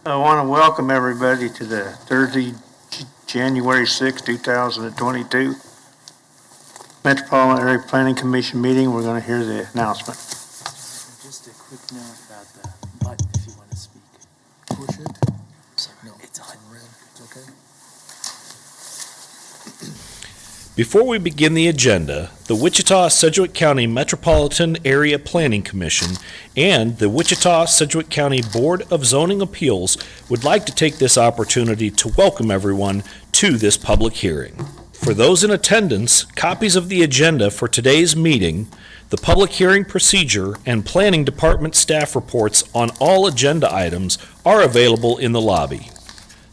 I want to welcome everybody to the Thursday, January 6, 2022 Metropolitan Area Planning Commission meeting. We're going to hear the announcement. Just a quick note about the button if you want to speak. Push it. No, It's on. red. It's okay. Before we begin the agenda, the Wichita-Sedgwick County Metropolitan Area Planning Commission and the Wichita-Sedgwick County Board of Zoning Appeals would like to take this opportunity to welcome everyone to this public hearing. For those in attendance, copies of the agenda for today's meeting, the public hearing procedure, and Planning Department staff reports on all agenda items are available in the lobby.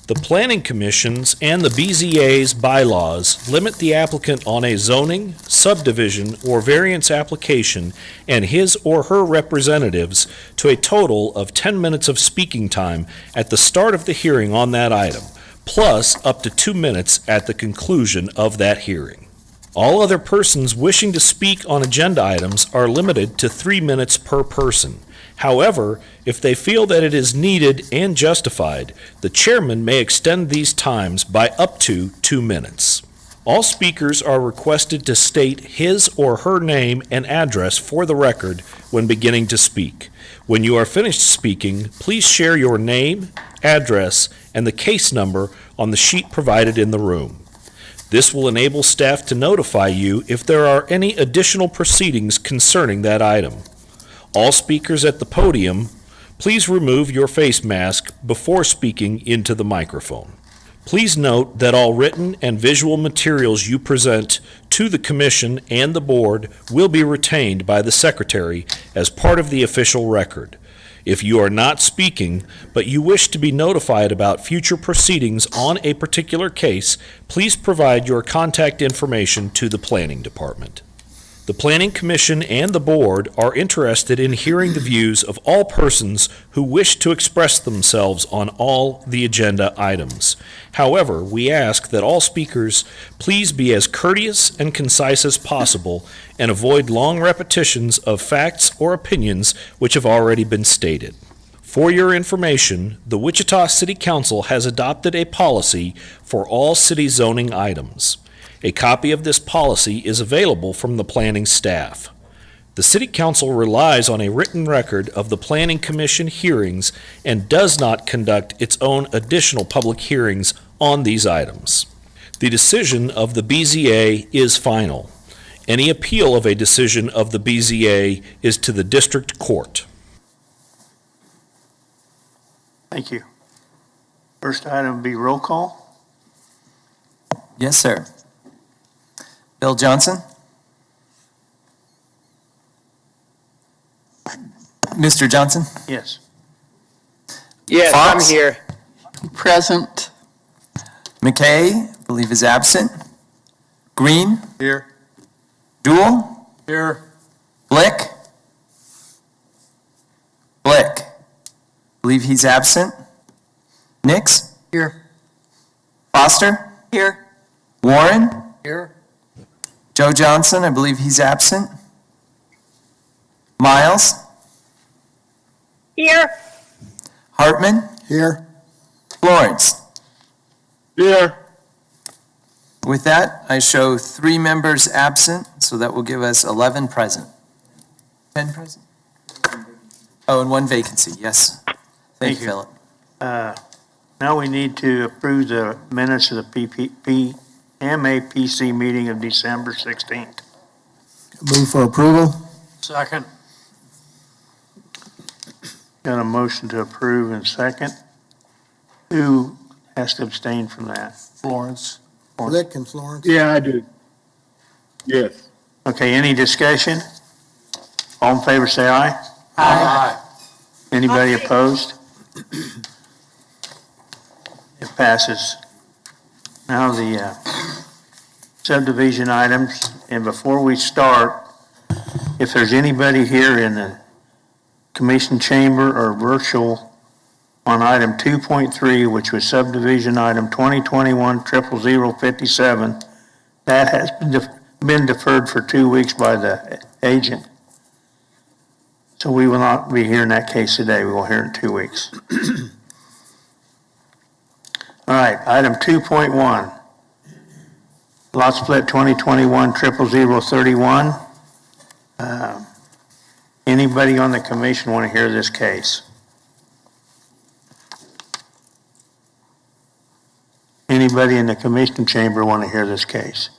The Planning Commission's and the BZA's bylaws limit the applicant on a zoning, subdivision, or variance application and his or her representatives to a total of 10 minutes of speaking time at the start of the hearing on that item, plus up to 2 minutes at the conclusion of that hearing. All other persons wishing to speak on agenda items are limited to 3 minutes per person. However, if they feel that it is needed and justified, the chairman may extend these times by up to 2 minutes. All speakers are requested to state his or her name and address for the record when beginning to speak. When you are finished speaking, please share your name, address, and the case number on the sheet provided in the room. This will enable staff to notify you if there are any additional proceedings concerning that item. All speakers at the podium, please remove your face mask before speaking into the microphone. Please note that all written and visual materials you present to the commission and the board will be retained by the secretary as part of the official record. If you are not speaking, but you wish to be notified about future proceedings on a particular case, please provide your contact information to the Planning Department. The Planning Commission and the Board are interested in hearing the views of all persons who wish to express themselves on all the agenda items. However, we ask that all speakers please be as courteous and concise as possible and avoid long repetitions of facts or opinions which have already been stated. For your information, the Wichita City Council has adopted a policy for all city zoning items. A copy of this policy is available from the planning staff. The City Council relies on a written record of the Planning Commission hearings and does not conduct its own additional public hearings on these items. The decision of the BZA is final. Any appeal of a decision of the BZA is to the district court. Thank you. First item will be roll call. Yes, sir. Bill Johnson? Mr. Johnson? Yes. Yes, Fox? I'm here. Present. McKay, I believe is absent. Green? Here. Dool? Here. Blick? Blick. Believe he's absent. Nix? Here. Foster? Here. Warren? Here. Joe Johnson, I believe he's absent. Miles? Here. Hartman? Here. Florence? Here. With that, I show 3 members absent, so that will give us 11 present. 10 present? Oh, and 1 vacancy, yes. Thank you, Philip. Now we need to approve the minutes of the MAPC meeting of December 16th. Move for approval. Second. Got a motion to approve and second. Who has to abstain from that? Florence. Blick and Florence. Yeah, I do. Yes. Okay, any discussion? All in favor, say aye. Aye. Anybody opposed? It passes. Now the subdivision items, and before we start, if there's anybody here in the commission chamber or virtual on item 2.3, which was subdivision item 2021-00057, that has been deferred for 2 weeks by the agent. So we will not be hearing that case today. We will hear it in 2 weeks. All right, item 2.1. Lot split 2021-00031. Anybody on the commission want to hear this case? Anybody in the commission chamber want to hear this case?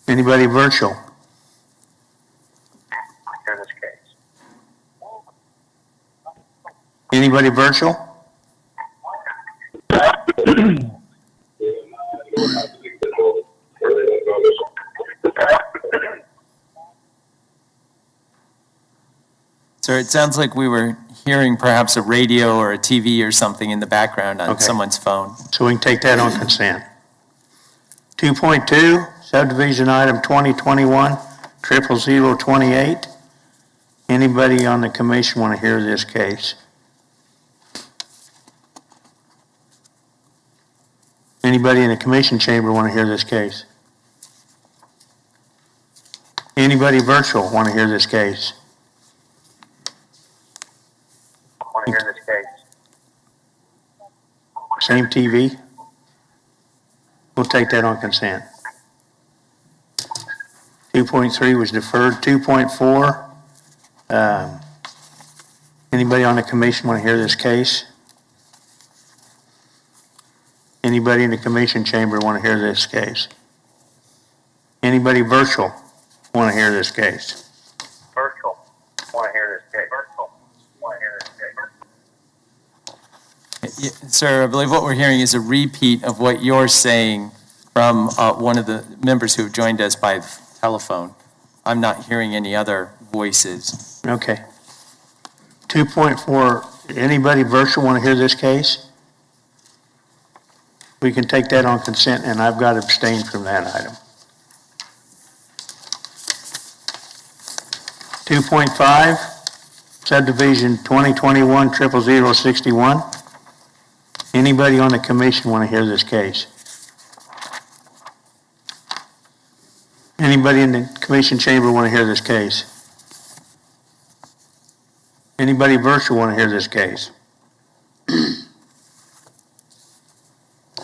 Anybody virtual? Hear this case. Anybody virtual? Sir, it sounds like we were hearing perhaps a radio or a TV or something in the background on Okay. someone's phone. So we can take that on consent. 2.2, subdivision item 2021-00028. Anybody on the commission want to hear this case? Anybody in the commission chamber want to hear this case? Anybody virtual want to hear this case? Want to hear this case? Same TV? We'll take that on consent. 2.3 was deferred. 2.4, anybody on the commission want to hear this case? Anybody in the commission chamber want to hear this case? Anybody virtual want to hear this case? Virtual want to hear this case. Virtual want to hear this case. Sir, I believe what we're hearing is a repeat of what you're saying from one of the members who have joined us by telephone. I'm not hearing any other voices. Okay. 2.4, anybody virtual want to hear this case? We can take that on consent, and I've got to abstain from that item. 2.5, subdivision 2021-00061. Anybody on the commission want to hear this case? Anybody in the commission chamber want to hear this case? Anybody virtual want to hear this case?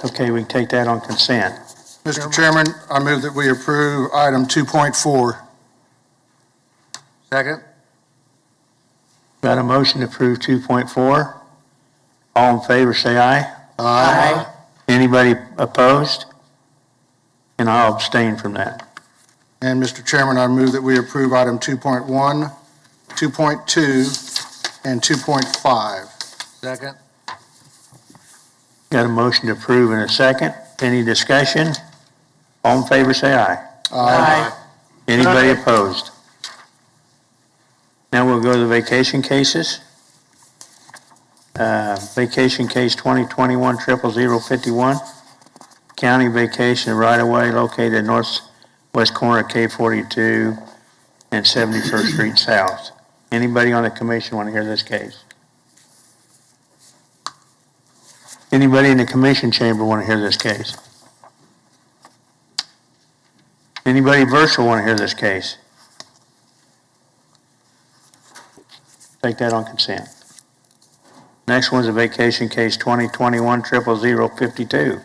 Okay, we can take that on consent. Mr. Chairman, I move that we approve item 2.4. Second. Got a motion to approve 2.4. All in favor, say aye. Aye. Anybody opposed? And I'll abstain from that. And Mr. Chairman, I move that we approve item 2.1, 2.2, and 2.5. Second. Got a motion to approve in a second. Any discussion? All in favor, say aye. Aye. Anybody opposed? Now we'll go to the vacation cases. Vacation case 2021-00051. County vacation right-of-way located at northwest corner of K42 and 71st Street South. Anybody on the commission want to hear this case? Anybody in the commission chamber want to hear this case? Anybody virtual want to hear this case? Take that on consent. Next one's a vacation case 2021-00052.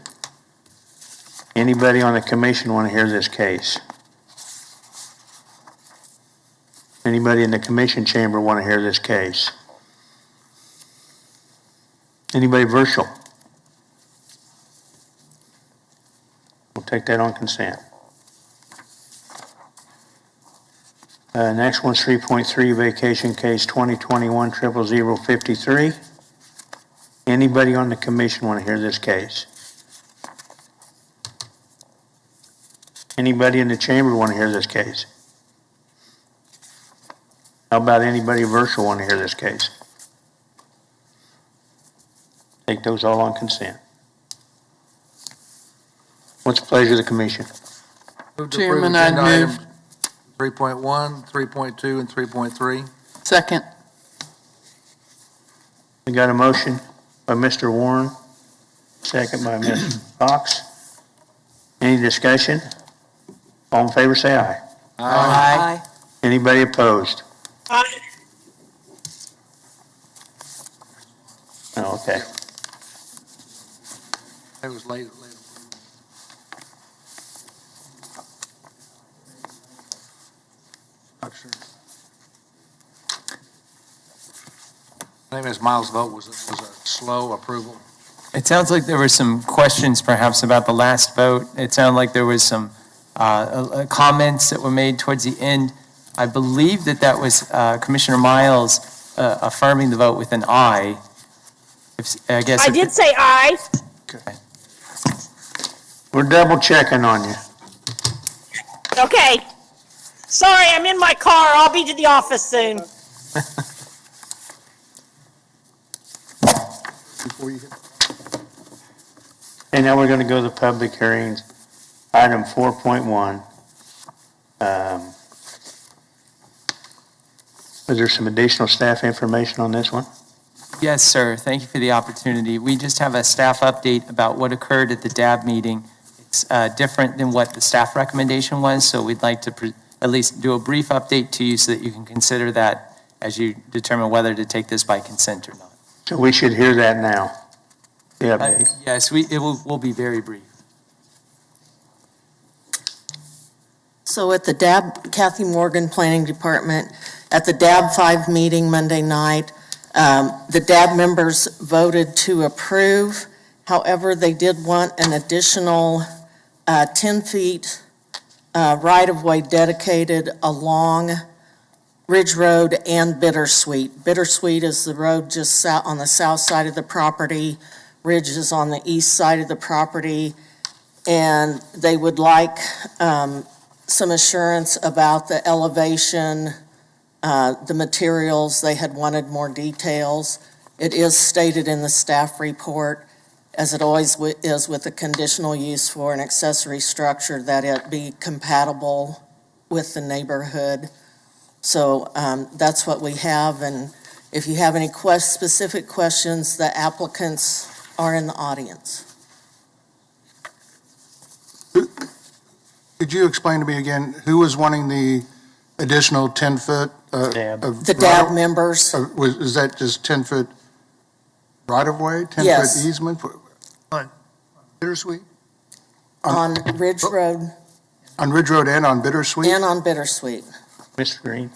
Anybody on the commission want to hear this case? Anybody in the commission chamber want to hear this case? Anybody virtual? We'll take that on consent. Next one's 3.3, vacation case 2021-00053. Anybody on the commission want to hear this case? Anybody in the chamber want to hear this case? How about anybody virtual want to hear this case? Take those all on consent. What's the pleasure of the commission? Move to Chairman, approve agenda I'd item move. 3.1, 3.2, and 3.3. Second. We got a motion by Mr. Warren, second by Ms. Fox. Any discussion? All in favor, say aye. Aye. Anybody opposed? Aye. Okay. It was late. Not sure. My name is Miles' vote was a slow approval. It sounds like there were some questions perhaps about the last vote. It sounded like there was some comments that were made towards the end. I believe that was Commissioner Miles affirming the vote with an aye. I guess. I did say aye. Okay. We're double checking on you. Okay. Sorry, I'm in my car. I'll be to the office soon. Before you hit. And now we're going to go to the public hearings. Item 4.1. Is there some additional staff information on this one? Yes, sir. Thank you for the opportunity. We just have a staff update about what occurred at the DAB meeting. It's different than what the staff recommendation was, so we'd like to at least do a brief update to you so that you can consider that as you determine whether to take this by consent or not. So we should hear that now. The update. Yes, we'll be very brief. So at the DAB, Kathy Morgan, Planning Department, at the DAB 5 meeting Monday night, the DAB members voted to approve. However, they did want an additional 10 feet right-of-way dedicated along Ridge Road and Bittersweet. Bittersweet is the road just on the south side of the property. Ridge is on the east side of the property. And they would like some assurance about the elevation, the materials. They had wanted more details. It is stated in the staff report, as it always is with a conditional use for an accessory structure, that it be compatible with the neighborhood. So that's what we have, and if you have any specific questions, the applicants are in the audience. Could you explain to me again, who was wanting the additional 10-foot? DAB. The DAB members, Is that just 10-foot right-of-way, 10-foot Yes. easement? On Bittersweet? on Ridge Road On Ridge Road and on Bittersweet? and on Bittersweet. Mr. Green?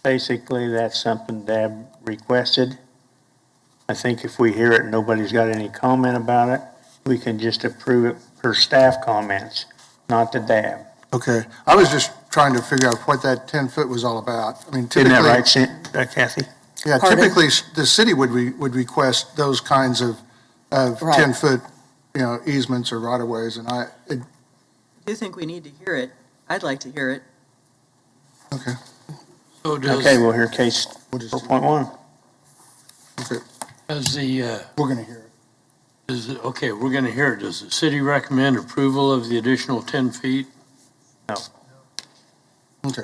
Basically, that's something Dab requested. I think if we hear it and nobody's got any comment about it, we can just approve it per staff comments, not the Dab. Okay, I was just trying to figure out what that 10-foot was all about. I mean, Isn't that typically, right, Kathy? yeah, Pardon? typically, the city would request those kinds of Right. 10-foot, easements or right-of-ways, and I do think we need to hear it. I'd like to hear it. okay, So Okay, we'll hear case we'll just, 4.1. okay, does we're gonna hear it. okay, we're going to hear it. Does the city recommend approval of the additional 10 feet? Okay,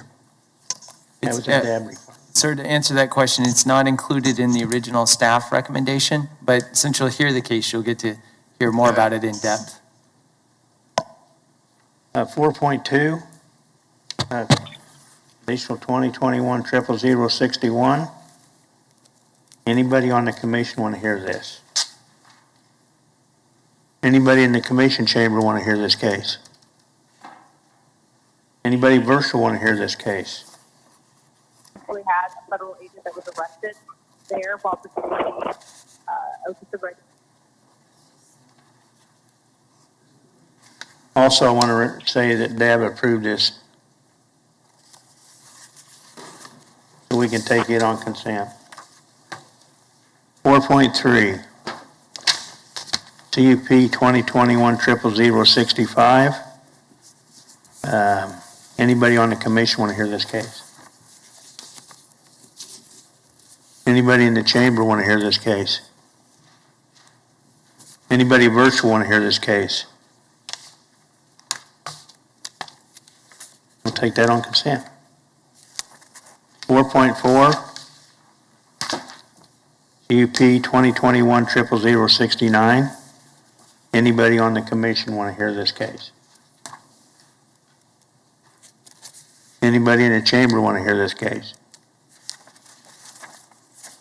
That was a Dab request. Sir, to answer that question, it's not included in the original staff recommendation, but since you'll hear the case, you'll get to hear more about it in depth. 4.2, additional 2021 00061. Anybody on the commission want to hear this? Anybody in the commission chamber want to hear this case? Anybody virtual want to hear this case? We had a federal agent that was arrested there while pursuing oath of right. Also, I want to say that Dab approved this, so we can take it on consent. 4.3, CUP 2021 00065. Anybody on the commission want to hear this case? Anybody in the chamber want to hear this case? Anybody virtual want to hear this case? We'll take that on consent. 4.4, CUP 2021 00069. Anybody on the commission want to hear this case? Anybody in the chamber want to hear this case?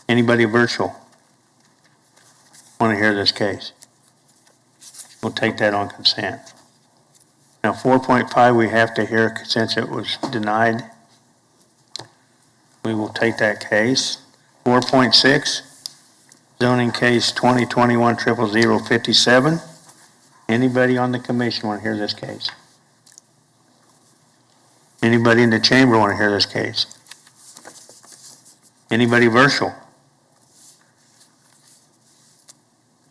Anybody virtual want to hear this case? We'll take that on consent. Now, 4.5, we have to hear since it was denied. We will take that case. 4.6, zoning case 2021-00057. Anybody on the commission want to hear this case? Anybody in the chamber want to hear this case? Anybody virtual?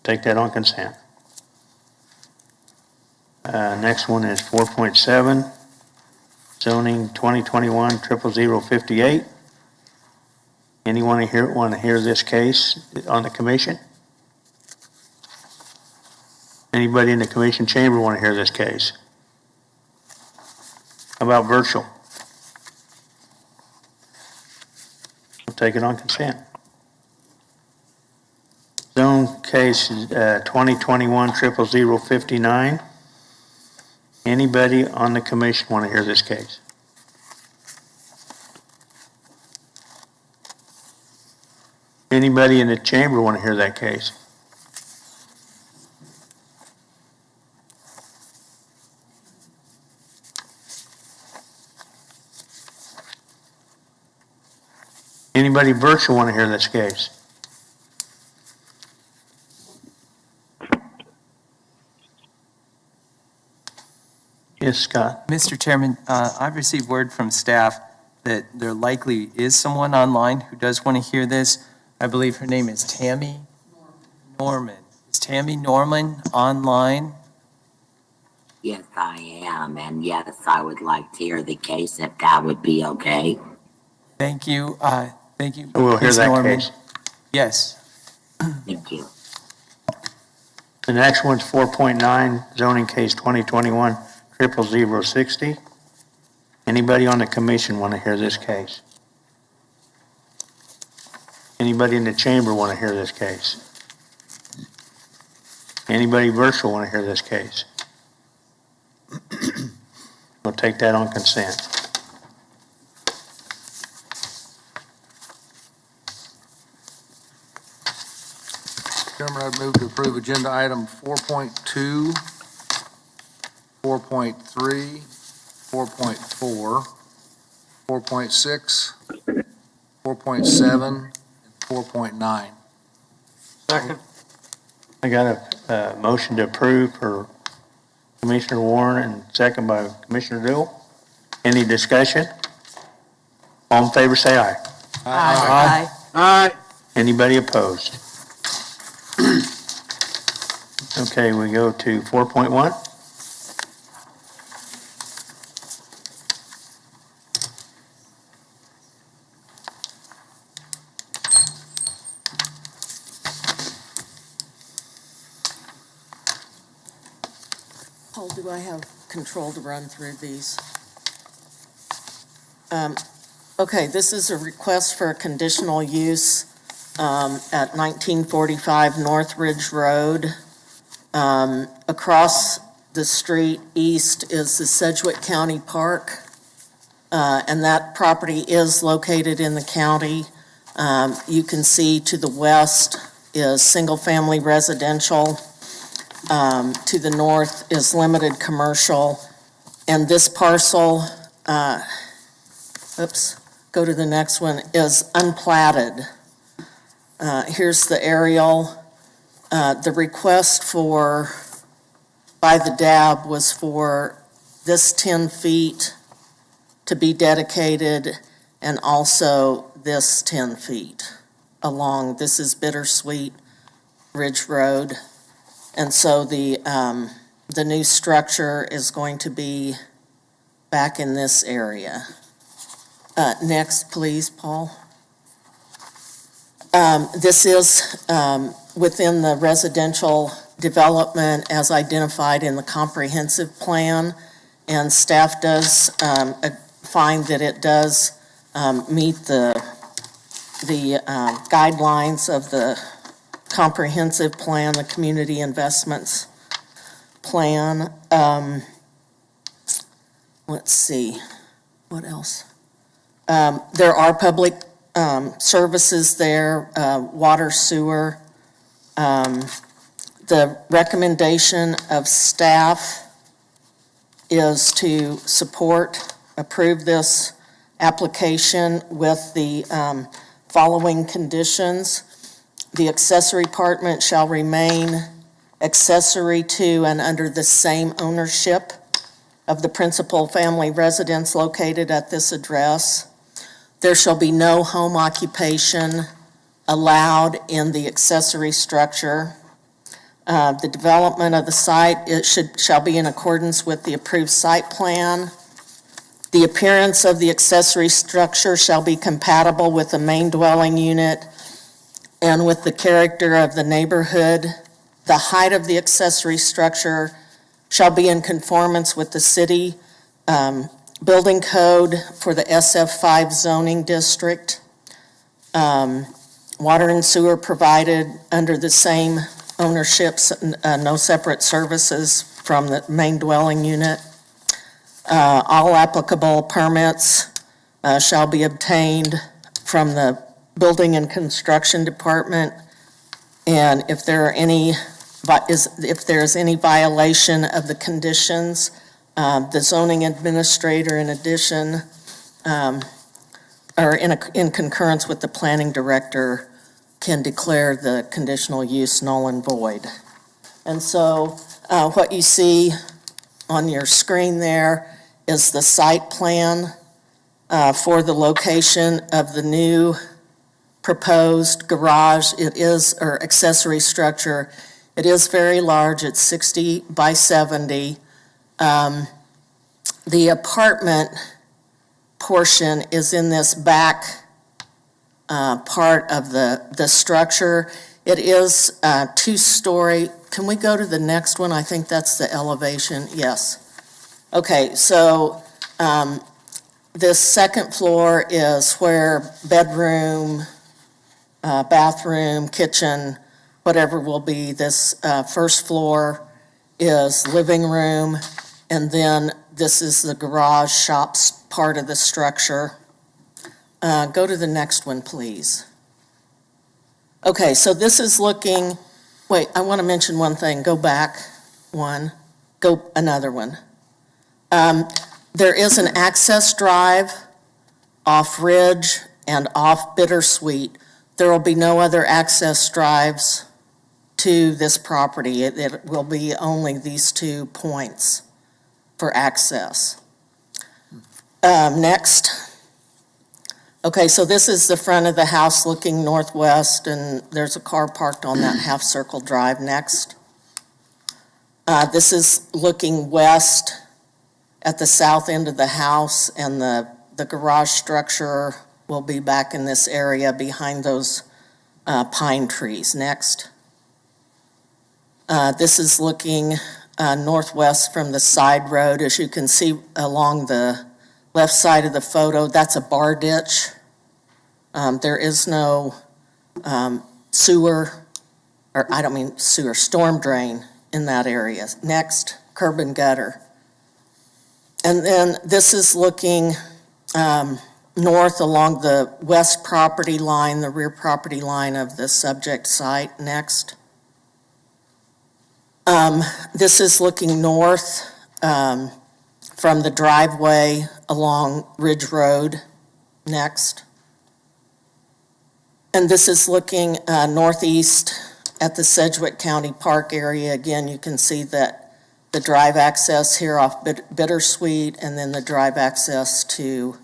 Take that on consent. Next one is 4.7, zoning 2021-00058. Anyone want to hear this case on the commission? Anybody in the commission chamber want to hear this case? How about virtual? We'll take it on consent. Zone case 2021-00059. Anybody on the commission want to hear this case? Anybody in the chamber want to hear that case? Anybody virtual want to hear this case? Yes, Scott. Mr. Chairman, I've received word from staff that there likely is someone online who does want to hear this. I believe her name is Tammy Norman. Is Tammy Norman online? Yes, I am, and yes, I would like to hear the case if that would be okay. Thank you. Thank you. We'll hear Ms. that Norman. case. Yes. Thank you. The next one's 4.9, zoning case 2021-00060. Anybody on the commission want to hear this case? Anybody in the chamber want to hear this case? Anybody virtual want to hear this case? We'll take that on consent. Chairman, I'd move to approve agenda item 4.2, 4.3, 4.4, 4.6, 4.7, and 4.9. Second. I got a motion to approve for Commissioner Warren and second by Commissioner Dill. Any discussion? All in favor, say aye. Aye. Aye. Anybody opposed? Okay, we go to 4.1. Paul, do I have control to run through these? Okay, this is a request for a conditional use at 1945 North Ridge Road. Across the street east is the Sedgwick County Park, and that property is located in the county. You can see to the west is single-family residential. To the north is limited commercial. And this parcel, go to the next one, is unplatted. Here's the aerial. The request by the DAB was for this 10 feet to be dedicated and also this 10 feet along, this is Bittersweet Ridge Road. And so the new structure is going to be back in this area. Next, please, Paul. This is within the residential development as identified in the comprehensive plan, and staff does find that it does meet the guidelines of the comprehensive plan, the community investments plan. Let's see, what else? There are public services there, water, sewer. The recommendation of staff is to approve this application with the following conditions. The accessory apartment shall remain accessory to and under the same ownership of the principal family residence located at this address. There shall be no home occupation allowed in the accessory structure. The development of the site shall be in accordance with the approved site plan. The appearance of the accessory structure shall be compatible with the main dwelling unit and with the character of the neighborhood. The height of the accessory structure shall be in conformance with the city building code for the SF5 zoning district. Water and sewer provided under the same ownerships, no separate services from the main dwelling unit. All applicable permits shall be obtained from the Building and Construction Department. And if there is any violation of the conditions, the zoning administrator, in addition, or in concurrence with the planning director, can declare the conditional use null and void. And so what you see on your screen there is the site plan for the location of the new proposed garage. It is, or accessory structure. It is very large. It's 60 by 70. The apartment portion is in this back part of the structure. It is two-story. Can we go to the next one? I think that's the elevation. Yes. Okay, so this second floor is where bedroom, bathroom, kitchen, whatever will be. This first floor is living room, and then this is the garage shops part of the structure. Go to the next one, please. Okay, so this is looking, wait, I want to mention one thing. Go back one, go another one. There is an access drive off Ridge and off Bittersweet. There will be no other access drives to this property. It will be only these 2 points for access. Next. Okay, so this is the front of the house looking northwest, and there's a car parked on that half-circle drive. Next. This is looking west at the south end of the house, and the garage structure will be back in this area behind those pine trees. Next. This is looking northwest from the side road. As you can see along the left side of the photo, that's a bar ditch. There is no sewer, or I don't mean sewer, storm drain in that area. Next, curb and gutter. And then this is looking north along the west property line, the rear property line of the subject site. Next. This is looking north from the driveway along Ridge Road. Next. And this is looking northeast at the Sedgwick County Park area. Again, you can see that the drive access here off Bittersweet, and then the drive access to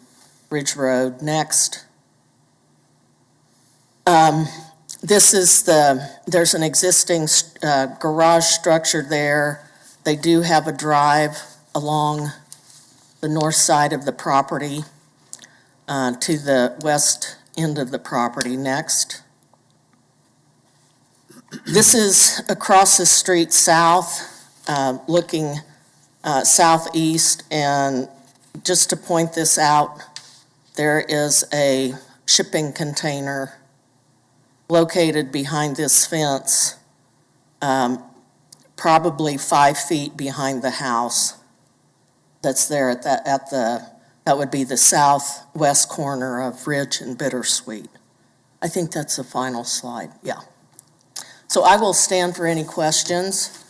Ridge Road. Next. There's an existing garage structure there. They do have a drive along the north side of the property to the west end of the property. Next. This is across the street south, looking southeast, and just to point this out, there is a shipping container located behind this fence, probably 5 feet behind the house that's there that would be the southwest corner of Ridge and Bittersweet. I think that's the final slide, yeah. So I will stand for any questions.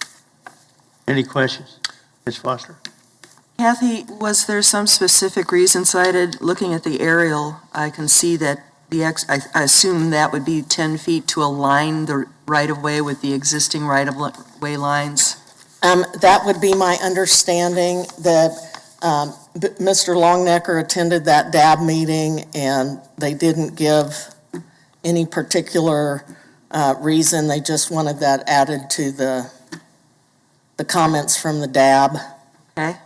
Any questions? Ms. Foster? Kathy, was there some specific reason cited? Looking at the aerial, I can see that I assume that would be 10 feet to align the right-of-way with the existing right-of-way lines? That would be my understanding, that Mr. Longnecker attended that DAB meeting, and they didn't give any particular reason. They just wanted that added to the comments from the DAB. Okay.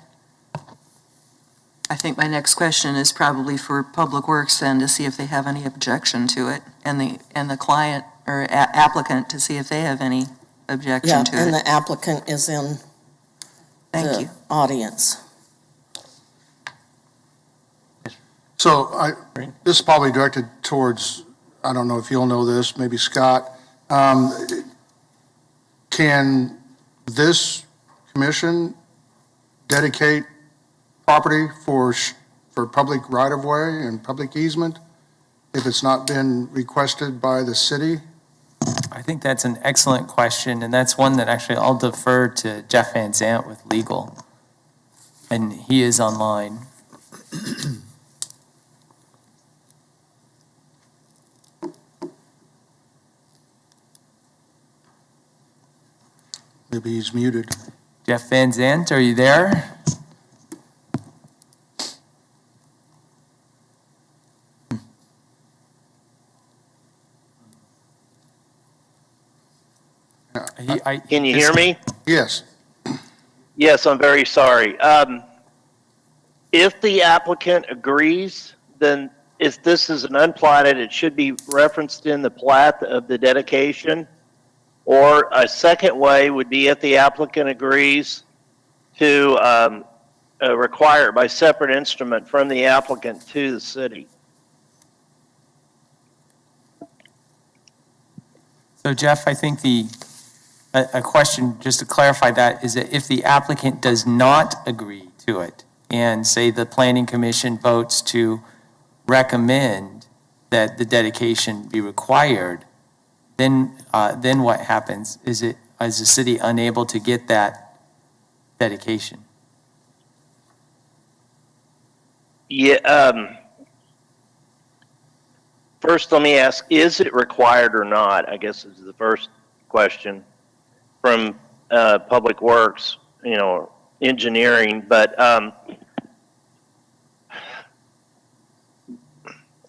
I think my next question is probably for Public Works then, to see if they have any objection to it, and the client or applicant to see if they have any Yeah, objection to and it. the applicant is in Thank the you. audience. So this is probably directed towards, I don't know if you'll know this, maybe Scott. Can this commission dedicate property for public right-of-way and public easement if it's not been requested by the city? I think that's an excellent question, and that's one that actually I'll defer to Jeff Van Zant with legal, and he is online. Maybe he's muted. Jeff Van Zant, are you there? Can you hear me? Yes. Yes, I'm very sorry. If the applicant agrees, then if this is an unplatted, it should be referenced in the plat of the dedication. Or a second way would be if the applicant agrees to require it by separate instrument from the applicant to the city. So Jeff, I think a question, just to clarify that, is that if the applicant does not agree to it, and say the planning commission votes to recommend that the dedication be required, then what happens? Is the city unable to get that dedication? Yeah. First, let me ask: is it required or not? I guess is the first question from Public Works, engineering. But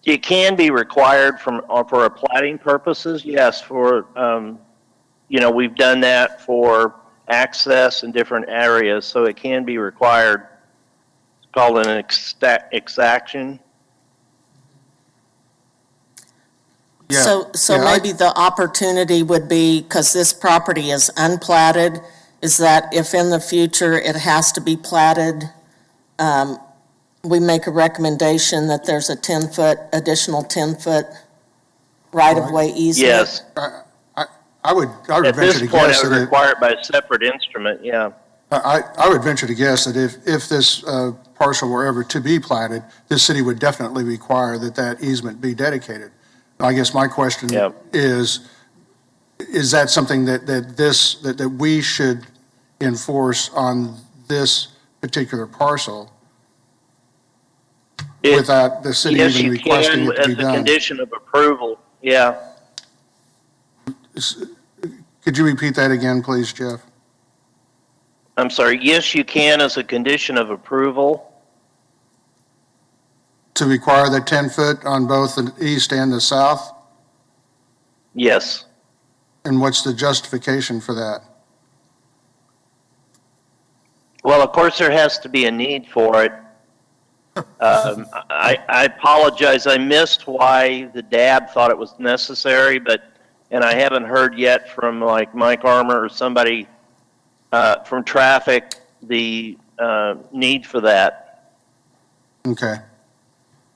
it can be required for plating purposes. Yes, we've done that for access in different areas, so it can be required. It's called an exaction. Yeah. So maybe the opportunity would be, because this property is unplatted, is that if in the future it has to be platted, we make a recommendation that there's a additional 10-foot right-of-way easement? Yes. I would At venture this to point, guess I would that require it by a separate instrument, yeah. I would venture to guess that if this parcel were ever to be platted, this city would definitely require that easement be dedicated. I guess my question Yep. is that something that we should enforce on this particular parcel without the city Yes, even you requesting can, it to as be a done? condition of approval, yeah. Could you repeat that again, please, Jeff? I'm sorry, yes, you can as a condition of approval. To require the 10-foot on both the east and the south? Yes. And what's the justification for that? Well, of course, there has to be a need for it. I apologize, I missed why the DAB thought it was necessary, and I haven't heard yet from like Mike Armour or somebody from traffic the need for that. Okay.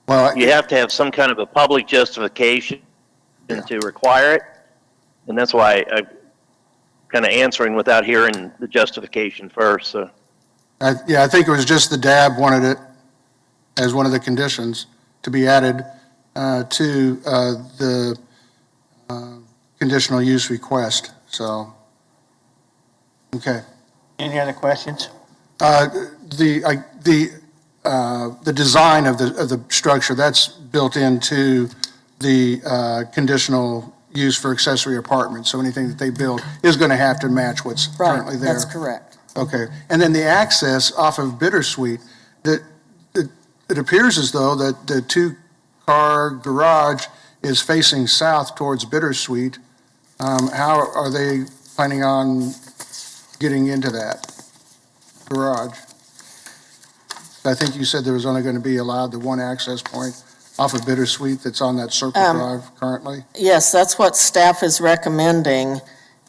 Well, You have to have some kind of a public justification to require it, and that's why I'm kind of answering without hearing the justification first, so. I think it was just the DAB wanted it as one of the conditions to be added to the conditional use request. So, okay. Any other questions? The design of the structure, that's built into the conditional use for accessory apartments. So anything that they build is going to have to match what's currently Right, there. that's correct. Okay. And then the access off of Bittersweet, it appears as though that the two-car garage is facing south towards Bittersweet. How are they planning on getting into that garage? I think you said there was only going to be allowed the one access point off of Bittersweet that's on that circle drive currently? Yes, that's what staff is recommending,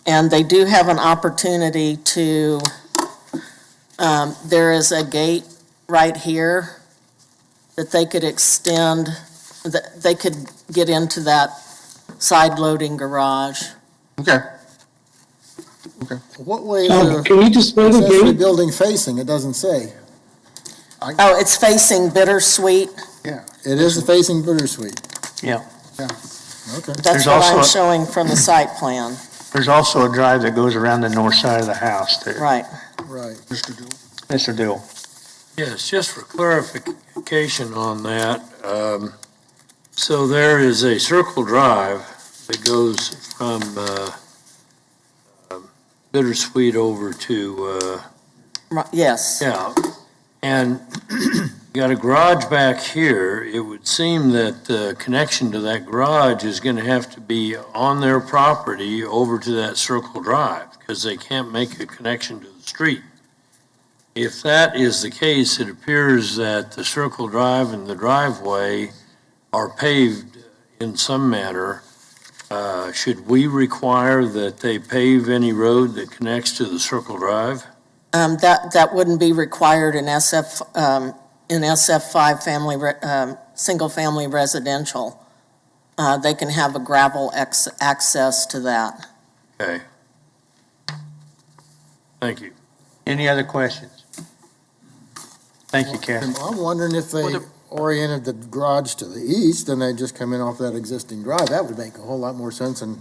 and they do have an opportunity to, there is a gate right here that they could extend, that they could get into that side loading garage. Okay. What way is Can you just the spell the accessory gate? building facing? It doesn't say. Oh, it's facing Bittersweet. Yeah. It is facing Bittersweet. Yeah. Okay. That's There's what I'm also- showing from the site plan. There's also a drive that goes around the north side of the house too. Right. Right. Mr. Dool? Mr. Dill. Yes, just for clarification on that, so there is a circle drive that goes from Bittersweet over to, Yes. yeah, and you got a garage back here. It would seem that the connection to that garage is going to have to be on their property over to that circle drive, because they can't make a connection to the street. If that is the case, it appears that the circle drive and the driveway are paved in some manner. Should we require that they pave any road that connects to the circle drive? That wouldn't be required in SF5 single-family residential. They can have a gravel access to that. Okay. Thank you. Any other questions? Thank you, Kathy. I'm wondering if they oriented the garage to the east and they just come in off that existing drive. That would make a whole lot more sense than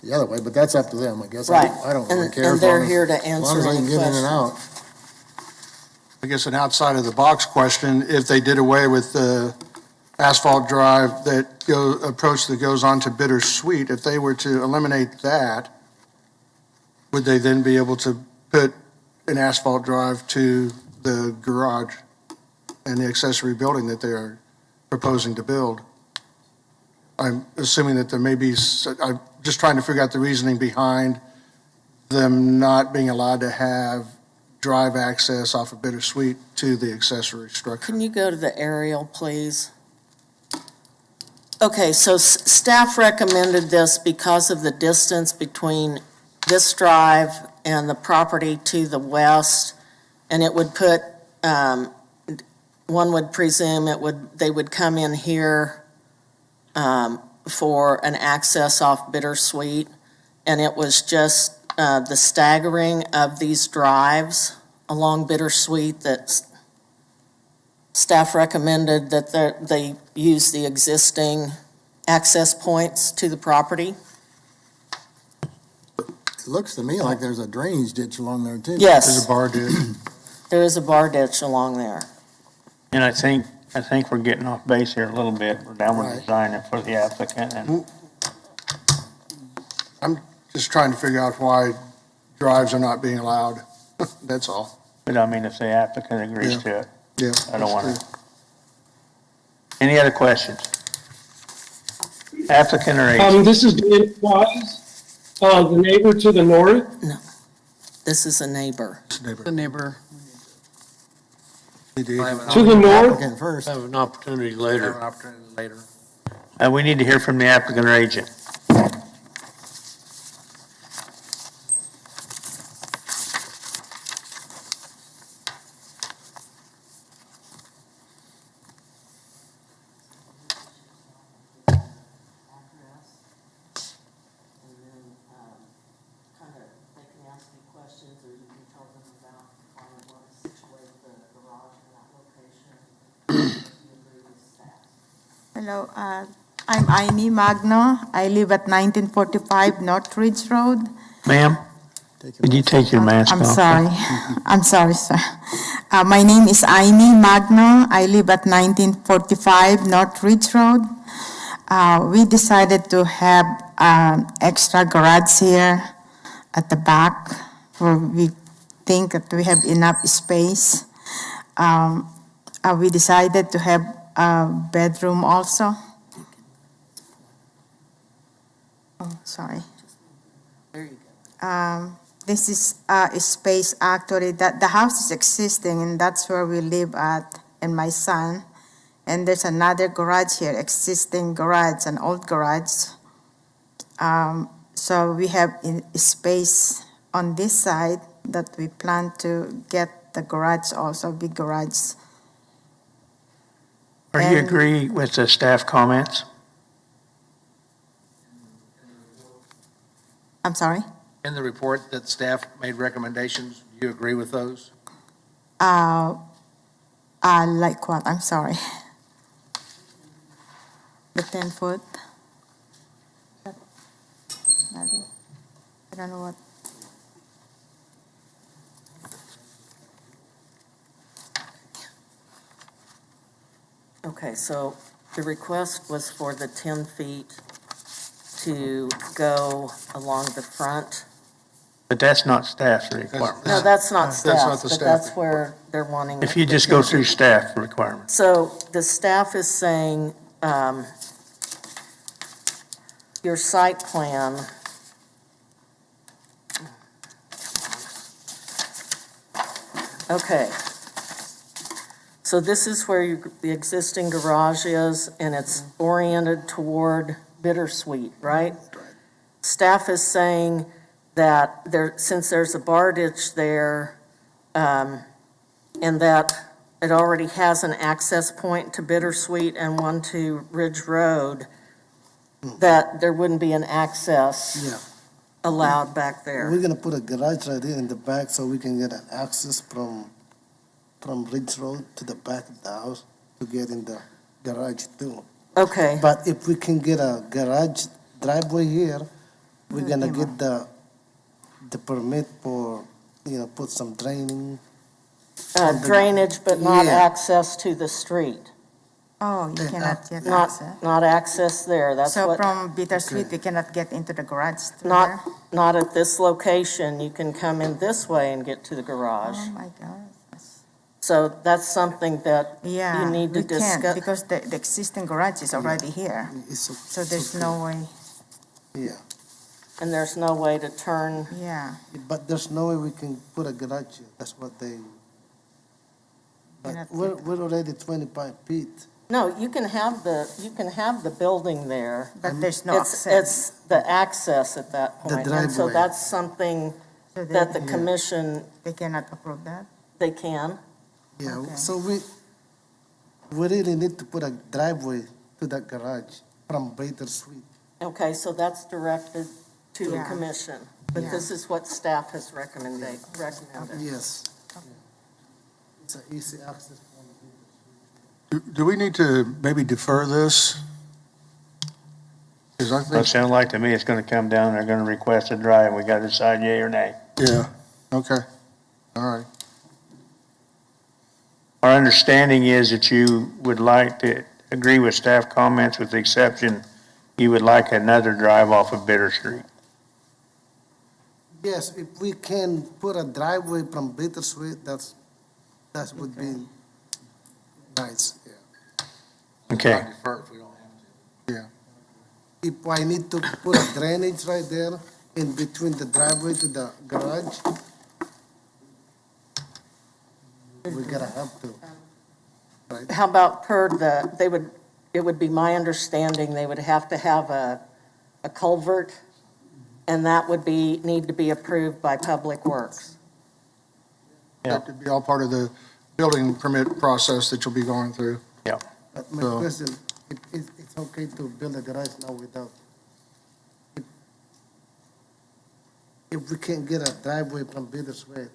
the other way, but that's up to them, I guess. Right. I don't really care. And as they're long as- here to As long answer as I any can get in and questions. out. I guess an outside of the box question, if they did away with the asphalt drive that approach that goes on to Bittersweet, if they were to eliminate that, would they then be able to put an asphalt drive to the garage and the accessory building that they are proposing to build? I'm assuming that there may be, I'm just trying to figure out the reasoning behind them not being allowed to have drive access off of Bittersweet to the accessory structure. Can you go to the aerial, please? Okay, so staff recommended this because of the distance between this drive and the property to the west, and it would put, one would presume they would come in here for an access off Bittersweet, and it was just the staggering of these drives along Bittersweet that staff recommended that they use the existing access points to the property. It looks to me like there's a drainage ditch along there too. There's Yes, a bar ditch. there is a bar ditch along there. And I think we're getting off base here a little bit. We're downward Right. designing for the applicant and I'm just trying to figure out why drives are not being allowed. That's all. but I mean, if the applicant agrees to it, Yeah. I don't want to. Any other questions? Applicant or agent? This is Dan Wise, the neighbor to the north. This is a neighbor. The neighbor. To the north. Applicant first. Have an opportunity later. We need to hear from the applicant or agent. They can ask me questions, or you can tell them about how you want to situate the garage in that location. Hello, I'm Aini Magno. I live at 1945 North Ridge Road. Ma'am, could you take your mask off? I'm sorry. I'm sorry, sir. My name is Aini Magno. I live at 1945 North Ridge Road. We decided to have extra garage here at the back where we think that we have enough space. We decided to have a bedroom also. Oh, sorry. There you go. This is a space actually that the house is existing and that's where we live at and my son. And there's another garage here, existing garage, an old garage. So we have space on this side that we plan to get the garage also, big garage. Or you And- agree with the staff comments? I'm sorry? In the report that staff made recommendations, do you agree with those? Like what? I'm sorry. The 10-foot? I don't know what. Okay, so the request was for the 10 feet to go along the front. But that's not staff's requirement. No, that's not That's not staff, the but staff that's where they're wanting. If you the just go 10 through feet. staff requirements. So the staff is saying, your site plan. Okay. So this is where the existing garage is, and it's oriented toward Bittersweet, right? Staff is saying that since there's a bar ditch there, and that it already has an access point to Bittersweet and one to Ridge Road, that there wouldn't be an access Yeah. allowed back there. We're gonna put a garage right here in the back so we can get an access from Ridge Road to the back of the house to get in the garage too. Okay, But if we can get a garage driveway here, we're gonna get the permit for, put some draining. drainage, but not Yeah. access to the street. Oh, you cannot get Not, access. not access there, that's So what, from Bittersweet, we cannot get into the garage through not, there? not at this location. You can come in this way and get to the garage. Oh, my God. So that's something that Yeah, you need to we can't discuss. because the existing garage is already here. So there's no way, Yeah, And there's no way to turn, yeah. but there's no way we can put a garage here. That's what they. But Cannot we're already 25 feet. no, you can have the building there. But there's no It's, access. it's the access at that The point. And so driveway. that's something So that the they, commission, they cannot approve that? they can. Yeah, Okay. so we really need to put a driveway to that garage from Bittersweet. Okay, so that's directed to the Yeah. commission. But Yeah. this is what staff has recommended. Yes. It's an easy access. Do we need to maybe defer this? Because I It think, sounds like to me it's gonna come down, they're gonna request a drive, we gotta decide yea or nay. yeah, okay, all right. Our understanding is that you would like to agree with staff comments with the exception you would like another drive off of Bitter Street. Yes, if we can put a driveway from Bittersweet, that would be nice, yeah. Okay, Defer if we don't have to. If I need to put a drainage right there in between the driveway to the garage, we're gonna have to. Right? How about it would be my understanding, they would have to have a culvert, and that would need to be approved by Public Works. Yeah. That could be all part of the building permit process that you'll be going through. But my So- question, it's okay to build a garage now without, if we can't get a driveway from Bittersweet,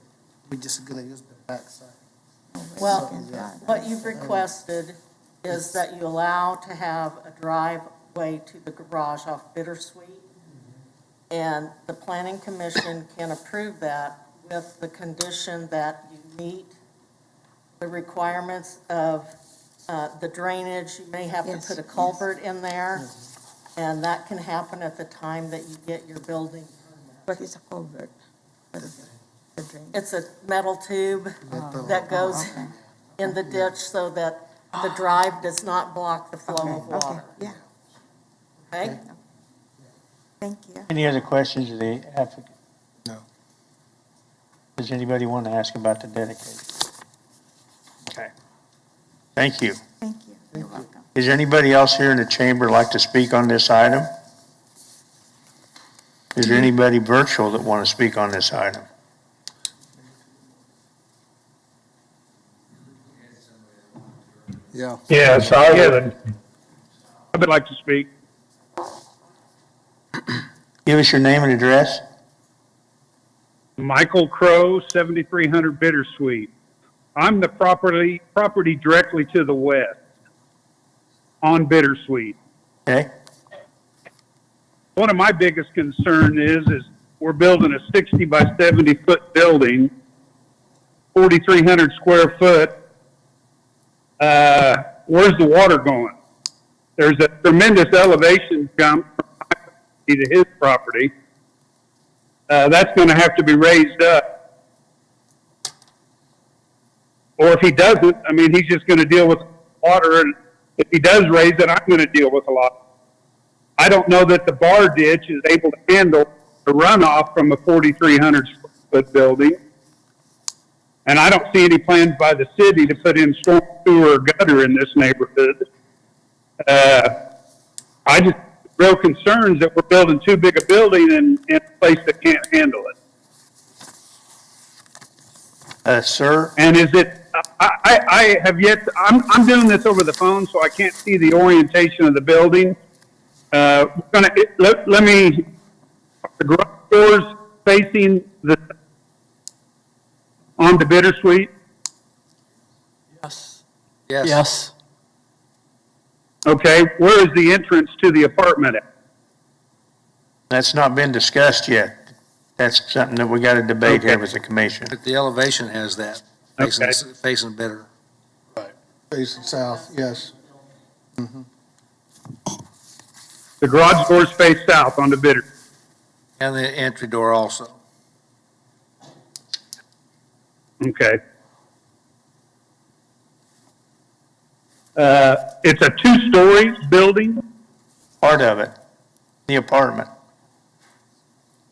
we're just gonna use the backside. Well, Yeah. what you've requested is that you allow to have a drive way to the garage off Bittersweet. And the planning commission can approve that with the condition that you meet the requirements of the drainage. You may have to put a culvert in there, and that can happen at the time that you get your building permit. What is a culvert? What is it? The drain? It's a metal tube that goes in the ditch so that the drive does not block the flow of water. Yeah, Okay? thank you. Any other questions of the applicant? No. Does anybody want to ask about the dedicated? Okay. Thank you. Thank you. You're welcome. Is there anybody else here in the chamber like to speak on this item? Is there anybody virtual that want to speak on this item? Yeah. Yes, I would like to speak. Give us your name and address. Michael Crow, 7300 Bittersweet. I'm the property directly to the west on Bittersweet. Okay. One of my biggest concern is we're building a 60 by 70 foot building, 4,300 square foot. Where's the water going? There's a tremendous elevation jump from my property to his property. That's going to have to be raised up. Or if he doesn't, I mean, he's just going to deal with water. And if he does raise it, I'm going to deal with a lot. I don't know that the bar ditch is able to handle the runoff from a 4,300 square foot building. And I don't see any plans by the city to put in storm sewer or gutter in this neighborhood. I just real concerns that we're building too big a building in a place that can't handle it. Sir? And is it, I have yet, I'm doing this over the phone, so I can't see the orientation of the building. Let me, the garage doors facing onto Bittersweet? Yes. Yes. Okay, where is the entrance to the apartment at? That's not been discussed yet. That's something that we got to debate here Okay. with the commission. But the elevation has that, Okay. facing better. Facing south, yes. The garage doors face south onto Bittersweet. And the entry door also. Okay. It's a 2-story building. Part of it, the apartment,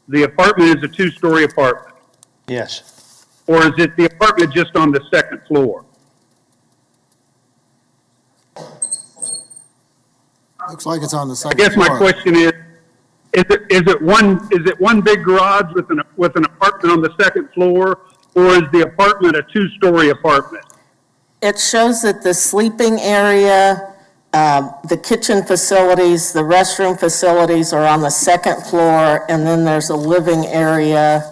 The apartment is a 2-story apartment. yes. Or is it the apartment just on the second floor? Looks like it's on the I second guess my floor. question is it one big garage with an apartment on the second floor, or is the apartment a 2-story apartment? It shows that the sleeping area, the kitchen facilities, the restroom facilities are on the second floor, and then there's a living area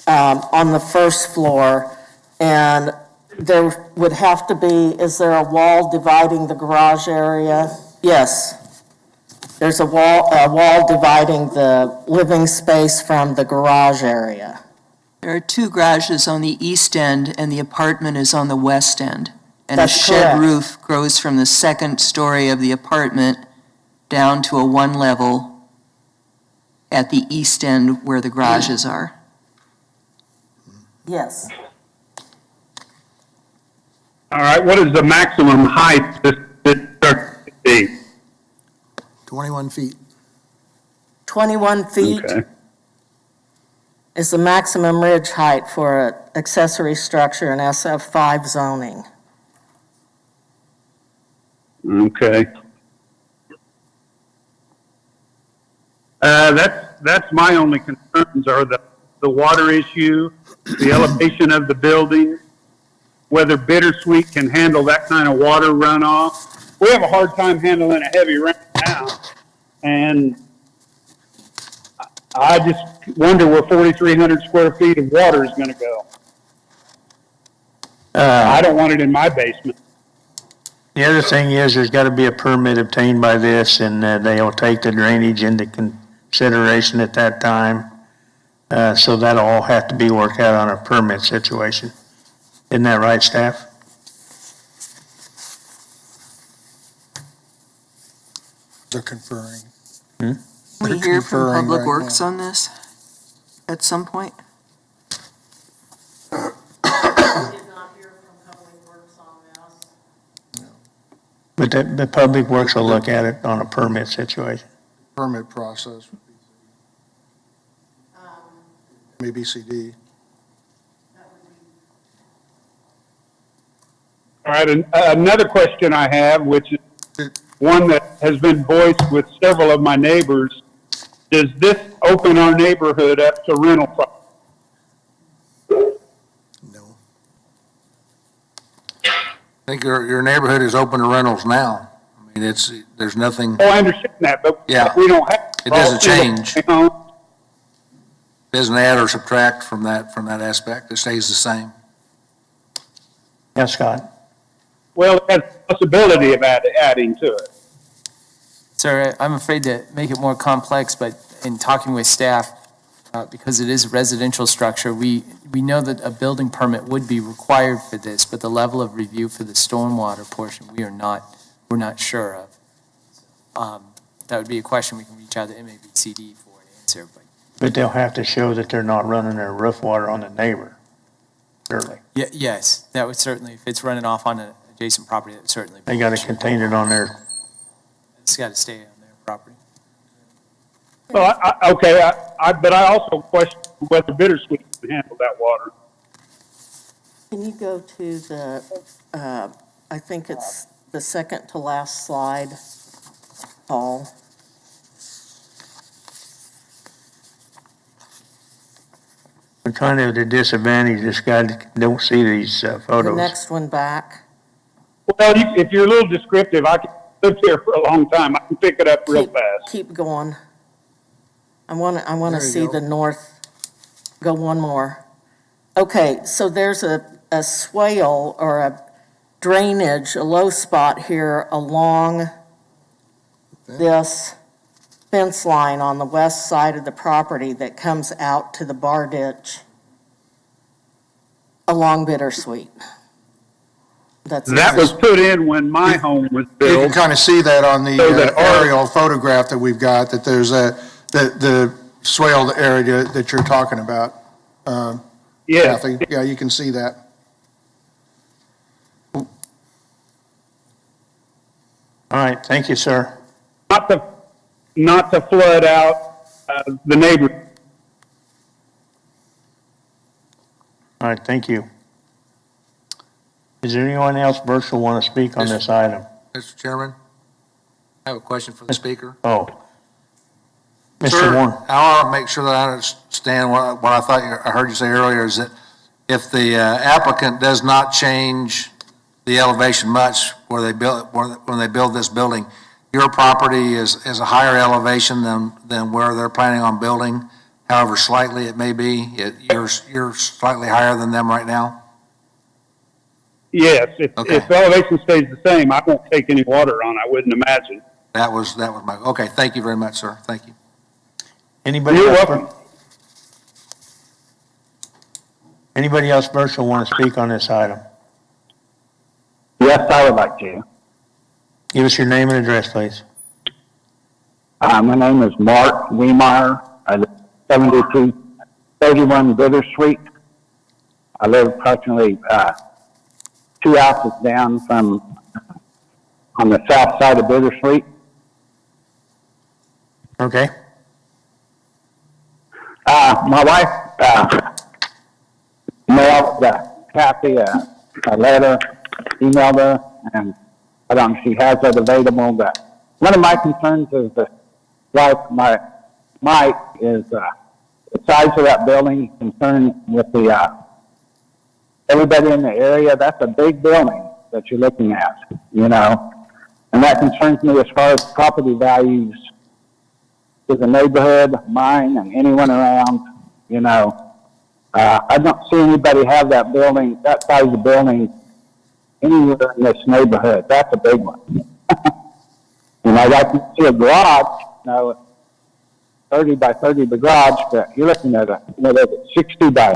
on the first floor. And there would have to be, is there a wall dividing the garage area? Yes. There's a wall dividing the living space from the garage area. There are 2 garages on the east end, and the apartment is on the west end. And a That's shed correct. roof grows from the second story of the apartment down to a 1-level at the east end where the garages are. Yes. All right, what is the maximum height this structure could be? 21 feet. 21 feet Okay. is the maximum ridge height for an accessory structure in SF5 zoning. Okay. That's my only concerns are the water issue, the elevation of the building, whether Bittersweet can handle that kind of water runoff. We have a hard time handling a heavy rain now, and I just wonder where 4,300 square feet of water is going to go. I don't want it in my basement. The other thing is, there's got to be a permit obtained by this, and they'll take the drainage into consideration at that time. So that'll all have to be worked out on a permit situation. Isn't that right, staff? They're conferring. Can we They're hear from conferring Public right Works now. on this at some point? But the Public Works will look at it on a permit situation. Permit process. MAPC. All right, another question I have, which is one that has been voiced with several of my neighbors. Does this open our neighborhood up to rental property? I think your neighborhood is open to rentals now. I mean, there's nothing, Oh, I understand that, but Yeah. we don't have. It doesn't change. You know, doesn't add or subtract from that aspect. It stays the same. Yes, Scott? well, it has the possibility of adding to it. Sir, I'm afraid to make it more complex, but in talking with staff, because it is a residential structure, we know that a building permit would be required for this, but the level of review for the stormwater portion, we're not sure of. That would be a question we can reach out to MAPCD for an answer, But they'll have to show that they're not running their roof water on the neighbor, surely. yes, that would certainly, if it's running off on an adjacent property, that would certainly. They got to contain it on their, It's got to stay on their property. Well, but I also question whether Bittersweet can handle that water. Can you go to the, I think it's the second to last slide, Paul? we're kind of at a disadvantage, this guy don't see these The photos. next one back. Well, if you're a little descriptive, I can live here for a long time. I can pick it up real fast. Keep going. I want to There you see go. the north. Go one more. Okay, so there's a swale or a drainage, a low spot here along this fence line on the west side of the property that comes out to the bar ditch along Bittersweet. That was put in when my home was You can built. kind of see that on the So that our- aerial photograph that we've got, that there's the swaled area that you're talking about. Yes. Kathy. Yeah, you can see that. All right, thank you, sir. Not to flood out the neighbor. All right, thank you. Is there anyone else virtual want to speak on this item? Mr. Chairman, I have a question for the speaker. Oh. Mr. Sir, Warren. I want to make sure that I understand what I thought I heard you say earlier, is that if the applicant does not change the elevation much when they build this building, your property is a higher elevation than where they're planning on building, however slightly it may be. You're slightly higher than them right now? Yes, if Okay. the elevation stays the same, I won't take any water on, I wouldn't imagine. That was my, okay, thank you very much, sir. Thank you. Anybody You're else? welcome. Anybody else virtual want to speak on this item? Yes, I would like to. Give us your name and address, please. My name is Mark Wiemeyer. I live at 7231 Bittersweet. I live approximately 2 houses down from on the south side of Bittersweet. Okay. My wife mailed Kathy a letter, emailed her, and I don't know if she has it available, but one of my concerns is that, like Mike, is the size of that building, concerned with everybody in the area. That's a big building that you're looking at, and that concerns me as far as property values to the neighborhood, mine, and anyone around, I don't see anybody have that building, that size of building, anywhere in this neighborhood. That's a big one. And I'd like to see a garage, 30 by 30 garage, but you're looking at a, 60 by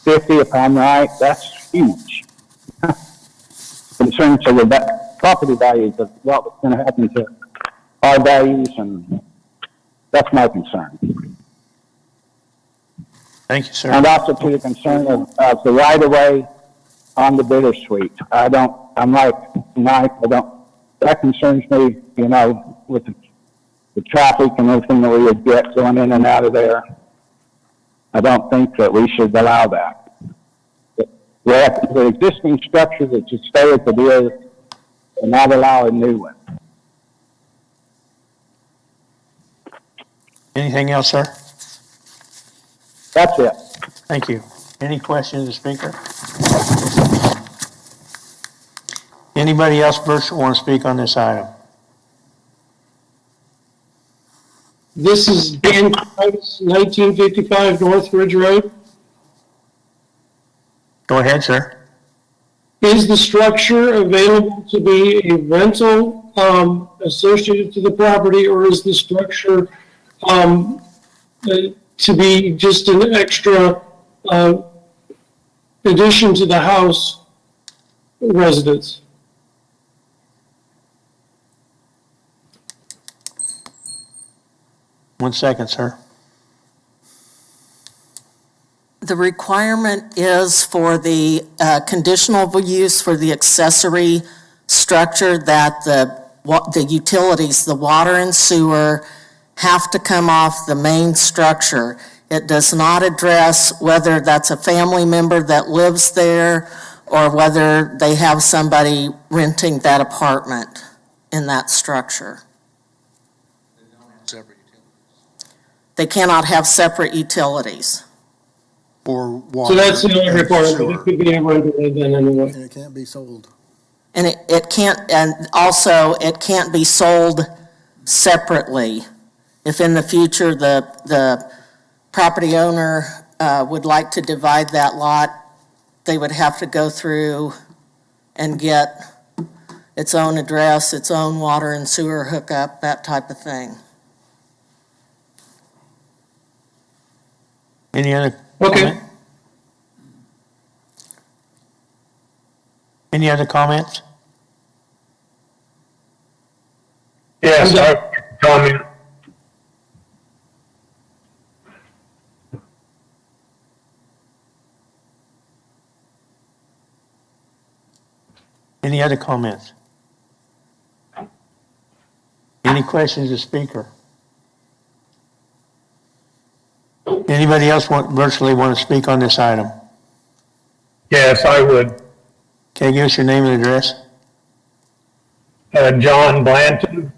50, if I'm right. That's huge. Concerns over that property values of what's going to happen to our values, and that's my concern. Thank you, sir. And also to the concern of the right of way on the bittersweet. I'm like Mike, that concerns me, with the traffic and everything that we would get going in and out of there. I don't think that we should allow that. The existing structure that should stay as it is and not allow a new one. Anything else, sir? That's it. Thank you. Any questions of the speaker? Anybody else want to speak on this item? This is Dan Price, 1955 North Ridge Road. Go ahead, sir. Is the structure available to be a rental associated to the property, or is the structure to be just an extra addition to the house residence? One second, sir. The requirement is for the conditional use for the accessory structure that the utilities, the water and sewer, have to come off the main structure. It does not address whether that's a family member that lives there or whether they have somebody renting that apartment in that structure. They cannot have separate utilities. Or water. So that's the only and requirement. sewer. It could be a rental then anyway. And it can't be sold. And it can't, and also it can't be sold separately. If in the future the property owner would like to divide that lot, they would have to go through and get its own address, its own water and sewer hookup, that type of thing. Any other? Okay. Comment? Any other comments? Yes, I have a comment. Any other comments? Any questions of the speaker? Anybody else virtually want to speak on this item? Yes, I would. Okay, give us your name and address. John Blanton,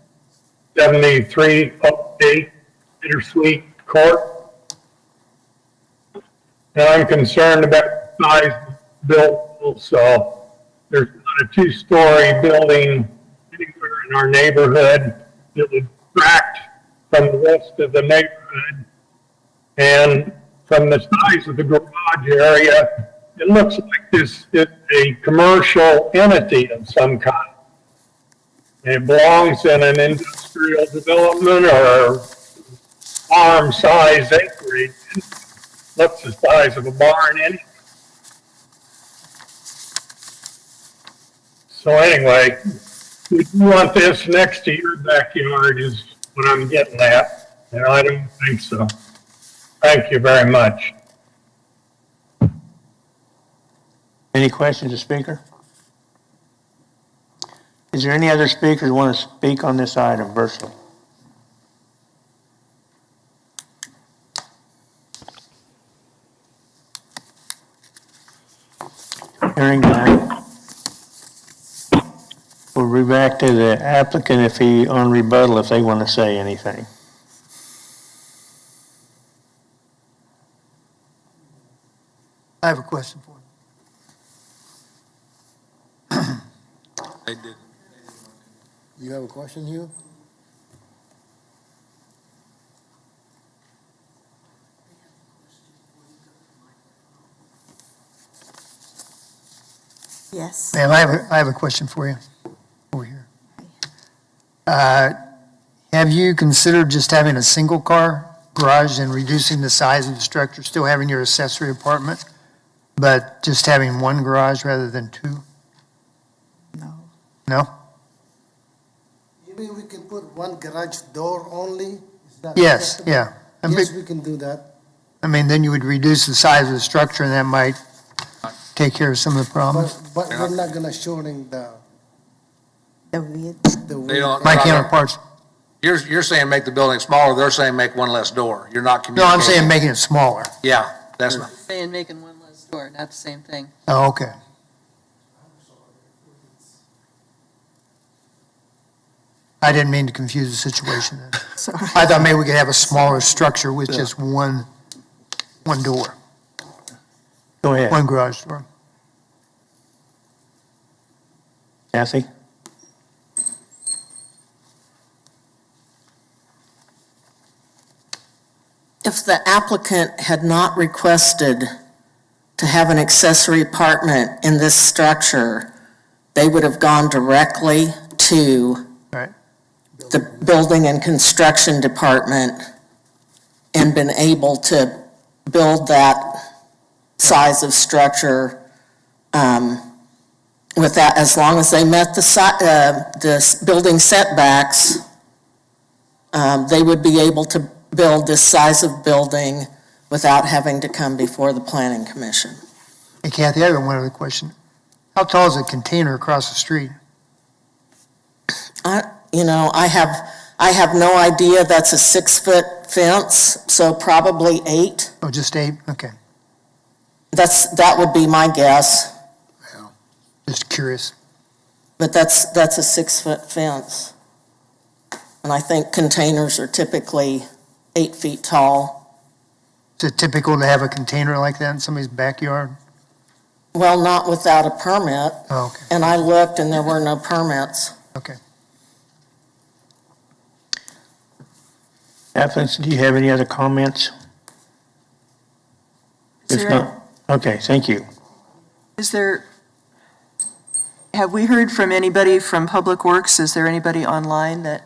7308 Bittersweet Court. And I'm concerned about the size of the building, so there's not a two-story building anywhere in our neighborhood that would detract from the rest of the neighborhood. And from the size of the garage area, it looks like this is a commercial entity of some kind. It belongs in an industrial development or farm-size acreage. It looks the size of a barn anyway. So anyway, we want this next to your backyard is what I'm getting at, and I don't think so. Thank you very much. Any questions of the speaker? Is there any other speakers who want to speak on this item virtually? Hearing none. We'll be back to the applicant on rebuttal if they want to say anything. I have a question for you. They did. You have a question, Hugh? Yes. Ma'am, I have a question for you over here. Have you considered just having a single-car garage and reducing the size of the structure, still having your accessory apartment, but just having one garage rather than two? No. No? You mean we can put one garage door only? Is that Yes, acceptable? yeah. Yes, we can do that. I mean, then you would reduce the size of the structure, and that might take care of some of the problems. But we're not gonna shorten the The They don't. My counterparts, You're saying make the building smaller, they're saying make one less door. You're not no, communicating. I'm saying making it smaller. Yeah, that's not. Saying making one less door, not the same thing. Oh, okay. I didn't mean to confuse the situation then. Sorry. I thought maybe we could have a smaller structure with just one door, Go ahead. one garage door. Kathy? If the applicant had not requested to have an accessory apartment in this structure, they would have gone directly to Right. the Building and Construction Department and been able to build that size of structure with that, as long as they met the building setbacks, they would be able to build this size of building without having to come before the Planning Commission. Hey Kathy, I have one other question. How tall is a container across the street? I have no idea. That's a 6-foot fence, so probably 8. Oh, just 8? Okay, That would be my guess, just curious. but that's a 6-foot fence. And I think containers are typically 8 feet tall. Is it typical to have a container like that in somebody's backyard? Well, not without a permit, Oh, okay, and I looked and there were no permits. okay. Applicants, do you have any other comments? If not, okay, thank you. Have we heard from anybody from Public Works? Is there anybody online that?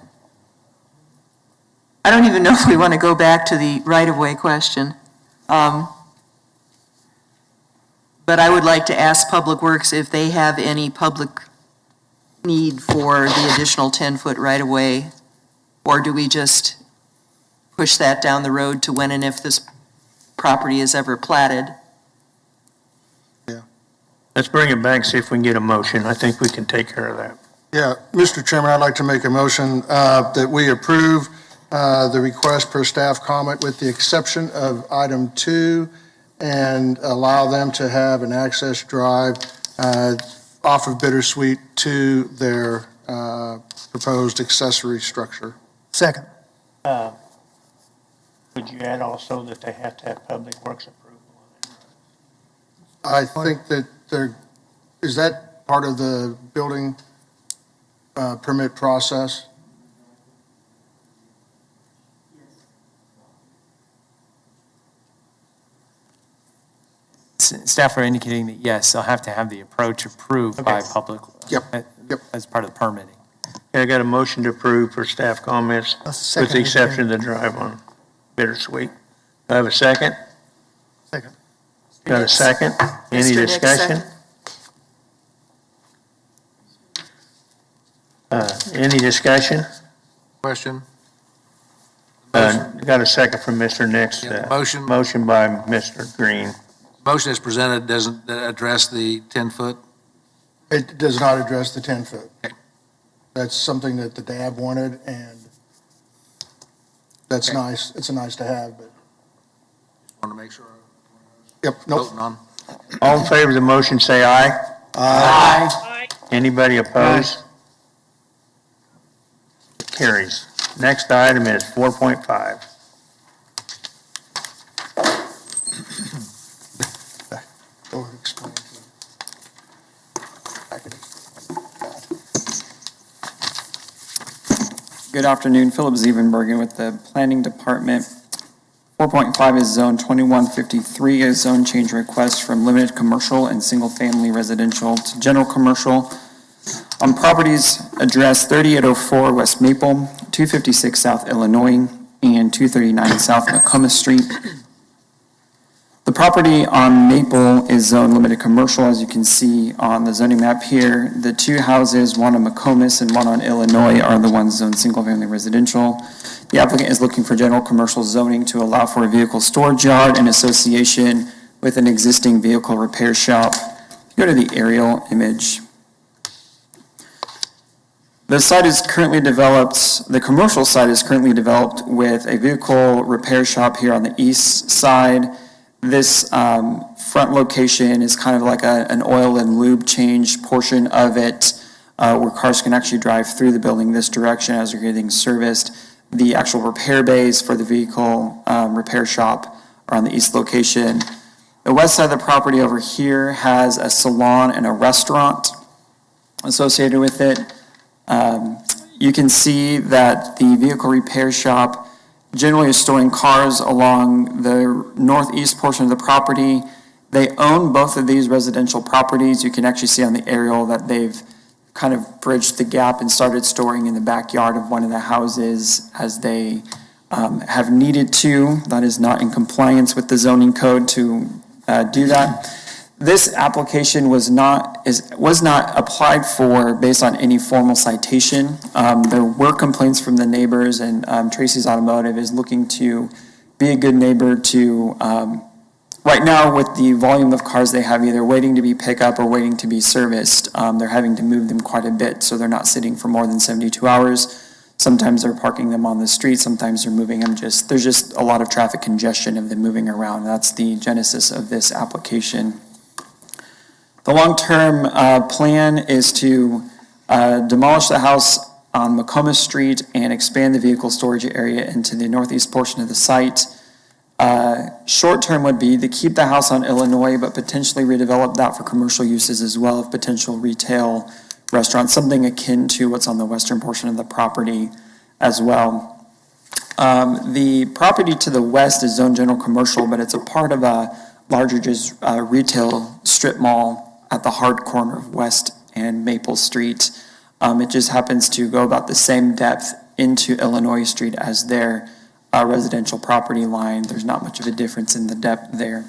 I don't even know if we want to go back to the right-of-way question. But I would like to ask Public Works if they have any public need for the additional 10-foot right-of-way, or do we just push that down the road to when and if this property is ever platted? Let's bring it back, see if we can get a motion. I think we can take care of that. Yeah, Mr. Chairman, I'd like to make a motion that we approve the request per staff comment with the exception of item 2 and allow them to have an access drive off of Bittersweet to their proposed accessory structure. Second. Would you add also that they have to have Public Works approval? I think that is that part of the building permit process? Staff are indicating that, yes, they'll have to have the approach approved by public. Yep. As part of the permitting. Okay, I got a motion to approve for staff comments I'll with second the it, exception of the drive on Bittersweet. Do I have a second? Second. Got a second? Any Mr. Nix, discussion? Any discussion? Question? Got a second from Mr. Nix. Yeah, motion. Motion by Mr. Green. Motion is presented doesn't address the 10-foot? It does not address the 10-foot. That's something that the DAB wanted, and that's nice. It's nice to have, but, Want to make sure. yep, nope. Voting on. All in favor of the motion, say aye. Aye. Anybody opposed? Carries. Next item is 4.5. Go ahead, explain to them. Good afternoon, Philip Zievenbergen with the Planning Department. 4.5 is zone 2153, a zone change request from limited commercial and single-family residential to general commercial on properties addressed 3804 West Maple, 256 South Illinois, and 239 South Macomb Street. The property on Maple is zone limited commercial, as you can see on the zoning map here. The two houses, one on McComas and one on Illinois, are the ones zoned single-family residential. The applicant is looking for general commercial zoning to allow for a vehicle storage yard in association with an existing vehicle repair shop. Go to the aerial image. The site is currently developed, the commercial site is currently developed with a vehicle repair shop here on the east side. This front location is kind of like an oil and lube change portion of it, where cars can actually drive through the building this direction as they're getting serviced. The actual repair bays for the vehicle repair shop are on the east location. The west side of the property over here has a salon and a restaurant associated with it. You can see that the vehicle repair shop generally is storing cars along the northeast portion of the property. They own both of these residential properties. You can actually see on the aerial that they've kind of bridged the gap and started storing in the backyard of one of the houses as they have needed to. That is not in compliance with the zoning code to do that. This application was not applied for based on any formal citation. There were complaints from the neighbors, and Tracy's Automotive is looking to be a good neighbor to, right now with the volume of cars they have either waiting to be picked up or waiting to be serviced, they're having to move them quite a bit, so they're not sitting for more than 72 hours. Sometimes they're parking them on the street, sometimes they're moving them there's just a lot of traffic congestion of them moving around. That's the genesis of this application. The long-term plan is to demolish the house on Macomb Street and expand the vehicle storage area into the northeast portion of the site. Short-term would be to keep the house on Illinois, but potentially redevelop that for commercial uses as well, of potential retail restaurants, something akin to what's on the western portion of the property as well. The property to the west is zoned general commercial, but it's a part of a larger just retail strip mall at the hard corner of West and Maple Street. It just happens to go about the same depth into Illinois Street as their residential property line. There's not much of a difference in the depth there.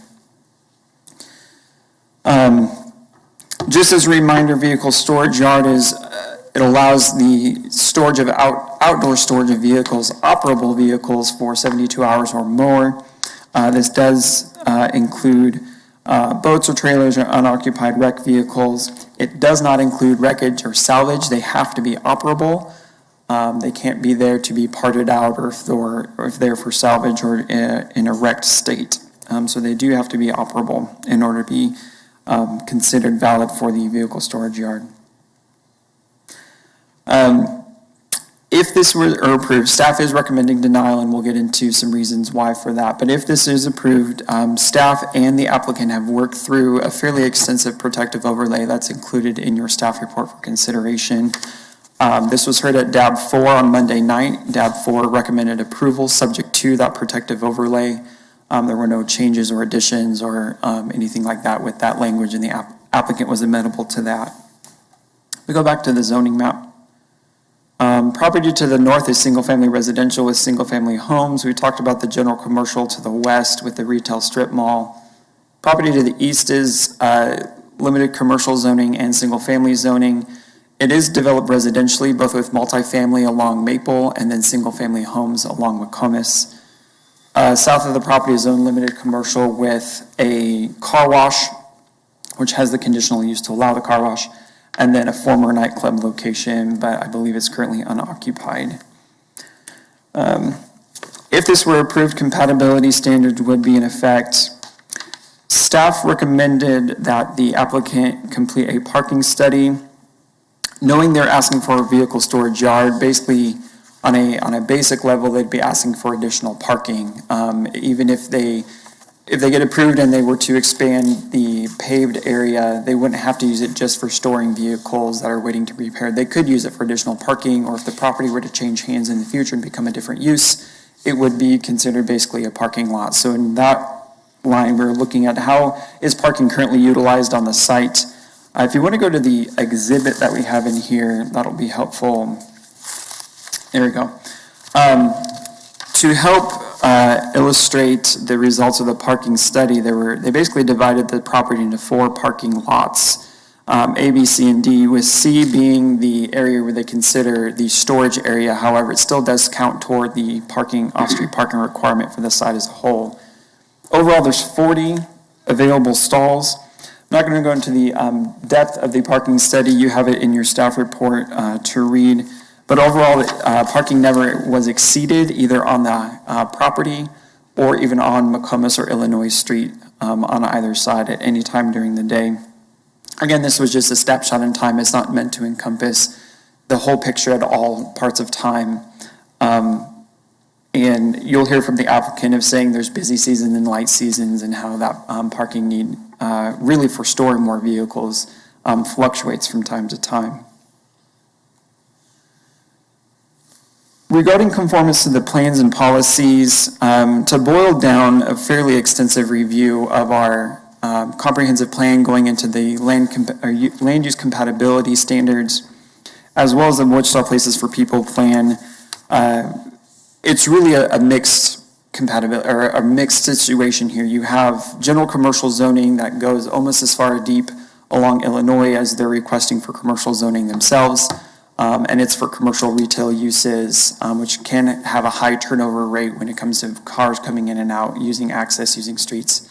Just as a reminder, vehicle storage yard it allows the storage of outdoor storage of vehicles, operable vehicles for 72 hours or more. This does include boats or trailers or unoccupied wrecked vehicles. It does not include wreckage or salvage. They have to be operable. They can't be there to be parted out or if they're for salvage or in a wrecked state. So they do have to be operable in order to be considered valid for the vehicle storage yard. If this were approved, staff is recommending denial, and we'll get into some reasons why for that. But if this is approved, staff and the applicant have worked through a fairly extensive protective overlay that's included in your staff report for consideration. This was heard at DAB 4 on Monday night. DAB 4 recommended approval subject to that protective overlay. There were no changes or additions or anything like that with that language, and the applicant was amenable to that. We go back to the zoning map. Property to the north is single-family residential with single-family homes. We talked about the general commercial to the west with the retail strip mall. Property to the east is limited commercial zoning and single-family zoning. It is developed residentially, both with multifamily along Maple and then single-family homes along McComas. South of the property is zoned limited commercial with a car wash, which has the conditional use to allow the car wash, and then a former nightclub location, but I believe it's currently unoccupied. If this were approved, compatibility standards would be in effect. Staff recommended that the applicant complete a parking study. Knowing they're asking for a vehicle storage yard, basically on a basic level, they'd be asking for additional parking. Even if they get approved and they were to expand the paved area, they wouldn't have to use it just for storing vehicles that are waiting to be repaired. They could use it for additional parking, or if the property were to change hands in the future and become a different use, it would be considered basically a parking lot. So in that line, we're looking at how is parking currently utilized on the site. If you want to go to the exhibit that we have in here, that'll be helpful. There we go. To help illustrate the results of the parking study, they basically divided the property into 4 parking lots, A, B, C, and D, with C being the area where they consider the storage area. However, it still does count toward the parking, off-street parking requirement for the site as a whole. Overall, there's 40 available stalls. I'm not going to go into the depth of the parking study. You have it in your staff report to read. But overall, parking never was exceeded either on the property or even on McComas or Illinois Street on either side at any time during the day. Again, this was just a snapshot in time. It's not meant to encompass the whole picture at all parts of time. And you'll hear from the applicant of saying there's busy seasons and light seasons and how that parking need really for storing more vehicles fluctuates from time to time. Regarding conformance to the plans and policies, to boil down a fairly extensive review of our comprehensive plan going into the land use compatibility standards, as well as the Wichita Places for People plan, it's really a mixed compatibility or a mixed situation here. You have general commercial zoning that goes almost as far deep along Illinois as they're requesting for commercial zoning themselves. And it's for commercial retail uses, which can have a high turnover rate when it comes to cars coming in and out, using access, using streets.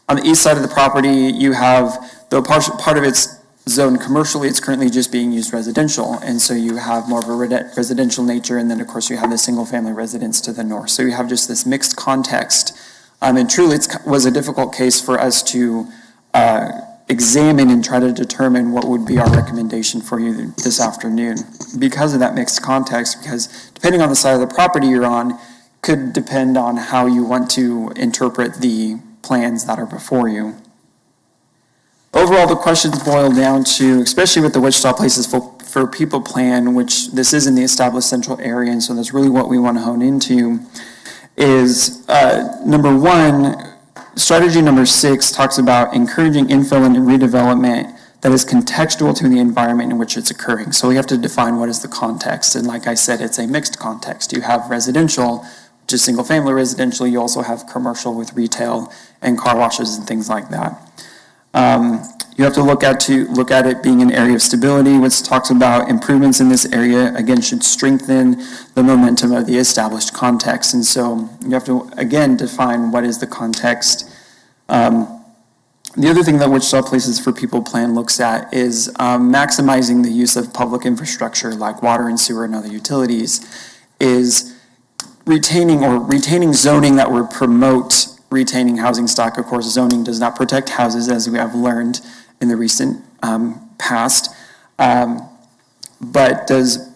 On the east side of the property, you have, though part of it's zoned commercially, it's currently just being used residential. And so you have more of a residential nature, and then of course you have the single family residence to the north. So you have just this mixed context. And truly it was a difficult case for us to examine and try to determine what would be our recommendation for you this afternoon because of that mixed context, because depending on the side of the property you're on could depend on how you want to interpret the plans that are before you. Overall, the questions boil down to, especially with the Wichita Places for People plan, which this is in the established central area, and so that's really what we want to hone into, is number one, strategy number 6 talks about encouraging infill and redevelopment that is contextual to the environment in which it's occurring. So we have to define what is the context. And like I said, it's a mixed context. You have residential, which is single family residential. You also have commercial with retail and car washes and things like that. You have to look at it being an area of stability, which talks about improvements in this area, again, should strengthen the momentum of the established context. And so you have to, again, define what is the context. The other thing that Wichita Places for People plan looks at is maximizing the use of public infrastructure like water and sewer and other utilities, is retaining zoning that would promote retaining housing stock. Of course, zoning does not protect houses, as we have learned in the recent past, but does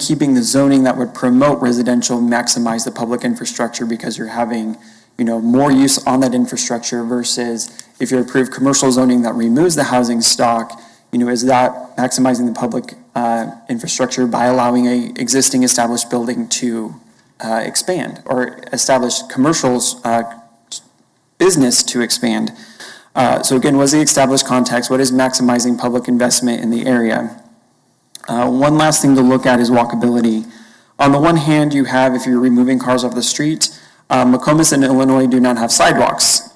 keeping the zoning that would promote residential maximize the public infrastructure, because you're having more use on that infrastructure versus if you approve commercial zoning that removes the housing stock, is that maximizing the public infrastructure by allowing a existing established building to expand, or established commercials business to expand. So again, what is the established context? What is maximizing public investment in the area? One last thing to look at is walkability. On the one hand, you have, if you're removing cars off the street, McComas and Illinois do not have sidewalks.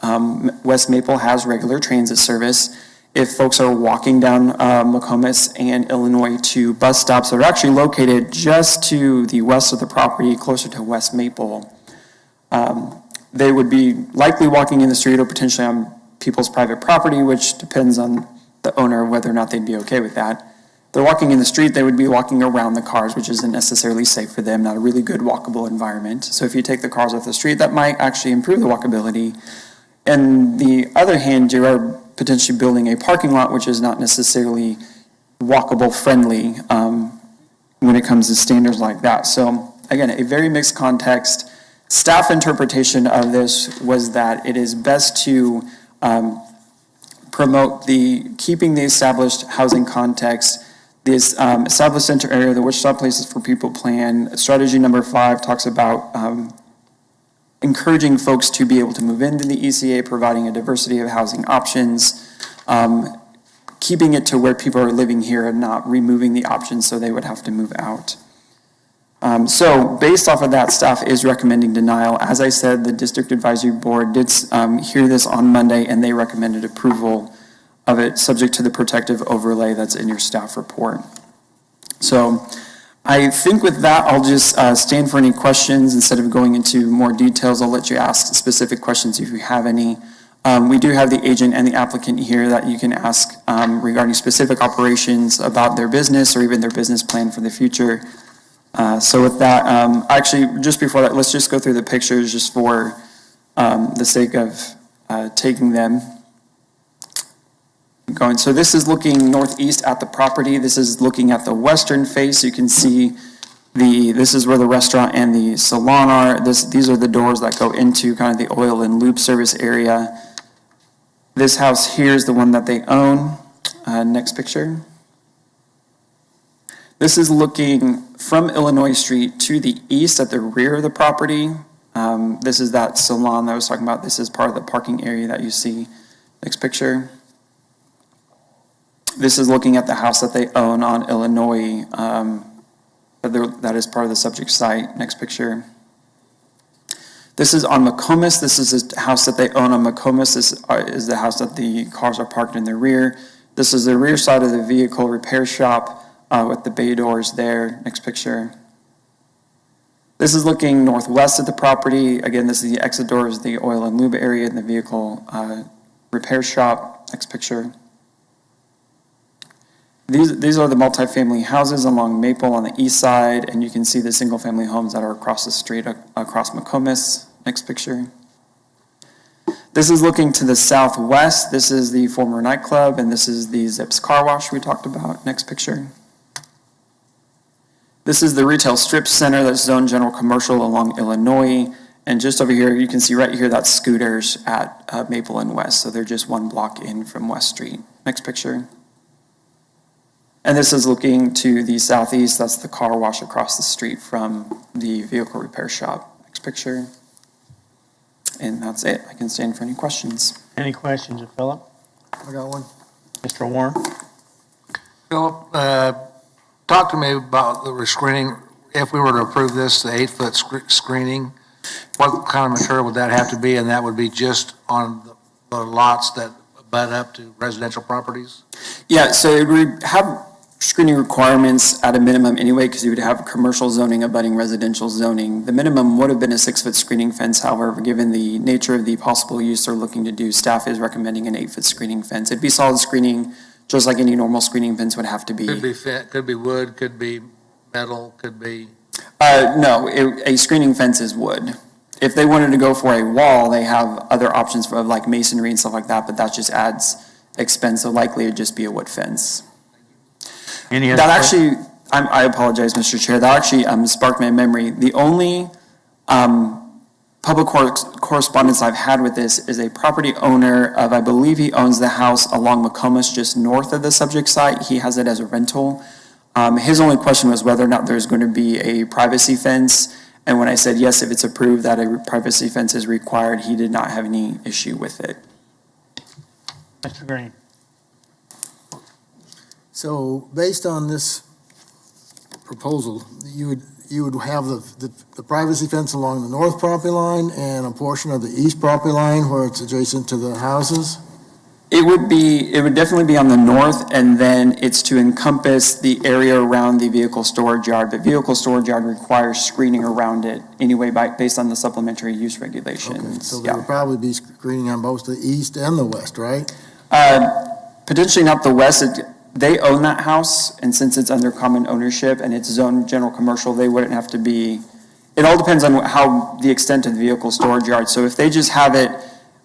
West Maple has regular transit service. If folks are walking down McComas and Illinois to bus stops that are actually located just to the west of the property, closer to West Maple, they would be likely walking in the street or potentially on people's private property, which depends on the owner whether or not they'd be okay with that. If they're walking in the street, they would be walking around the cars, which isn't necessarily safe for them, not a really good walkable environment. So if you take the cars off the street, that might actually improve the walkability. And the other hand, you are potentially building a parking lot, which is not necessarily walkable friendly when it comes to standards like that. So again, a very mixed context. Staff interpretation of this was that it is best to promote keeping the established housing context, this established center area, the Wichita Places for People plan. Strategy number 5 talks about encouraging folks to be able to move into the ECA, providing a diversity of housing options, keeping it to where people are living here and not removing the options so they would have to move out. So based off of that, staff is recommending denial. As I said, the District Advisory Board did hear this on Monday, and they recommended approval of it, subject to the protective overlay that's in your staff report. So I think with that, I'll just stand for any questions. Instead of going into more details, I'll let you ask specific questions if you have any. We do have the agent and the applicant here that you can ask regarding specific operations about their business or even their business plan for the future. So with that, actually, just before that, let's just go through the pictures just for the sake of taking them. Going. So this is looking northeast at the property. This is looking at the western face. You can see this is where the restaurant and the salon are. These are the doors that go into kind of the oil and lube service area. This house here is the one that they own. Next picture. This is looking from Illinois Street to the east at the rear of the property. This is that salon that I was talking about. This is part of the parking area that you see. Next picture. This is looking at the house that they own on Illinois. That is part of the subject site. Next picture. This is on McComas. This is the house that they own on McComas. This is the house that the cars are parked in the rear. This is the rear side of the vehicle repair shop with the bay doors there. Next picture. This is looking northwest at the property. Again, this is the exit doors, the oil and lube area and the vehicle repair shop. Next picture. These are the multifamily houses along Maple on the east side, and you can see the single-family homes that are across the street, across McComas. Next picture. This is looking to the southwest. This is the former nightclub, and this is the Zips car wash we talked about. Next picture. This is the retail strip center that's zoned general commercial along Illinois, and just over here, you can see right here, that's Scooters at Maple and West, so they're just one block in from West Street. Next picture. And this is looking to the southeast. That's the car wash across the street from the vehicle repair shop. Next picture. And that's it. I can stand for any questions. Any questions of Philip? I got one. Mr. Warren? Philip, talk to me about the screening. If we were to approve this, the 8-foot screening, what kind of material would that have to be? And that would be just on the lots that butt up to residential properties? Yeah, so it would have screening requirements at a minimum anyway, because you would have commercial zoning abutting residential zoning. The minimum would have been a 6-foot screening fence. However, given the nature of the possible use they're looking to do, staff is recommending an 8-foot screening fence. It'd be solid screening, just like any normal screening fence would have to be. Could be wood, could be metal, could be. No, a screening fence is wood. If they wanted to go for a wall, they have other options for like masonry and stuff like that, but that just adds expense, so likely it'd just be a wood fence. That actually, I apologize, Mr. Chair, that actually sparked my memory. The only public correspondence I've had with this is a property owner of, I believe he owns the house along McComas just north of the subject site. He has it as a rental. His only question was whether or not there's going to be a privacy fence. And when I said, yes, if it's approved that a privacy fence is required, he did not have any issue with it. Mr. Green? So based on this proposal, you would have the privacy fence along the north property line and a portion of the east property line where it's adjacent to the houses? It would definitely be on the north, and then it's to encompass the area around the vehicle storage yard. The vehicle storage yard requires screening around it anyway, based on the supplementary use regulations. Okay, so there would probably be screening on both the east and the west, right? Potentially not the west. They own that house, and since it's under common ownership and it's zoned general commercial, they wouldn't have to be. It all depends on how the extent of the vehicle storage yard. So if they just have it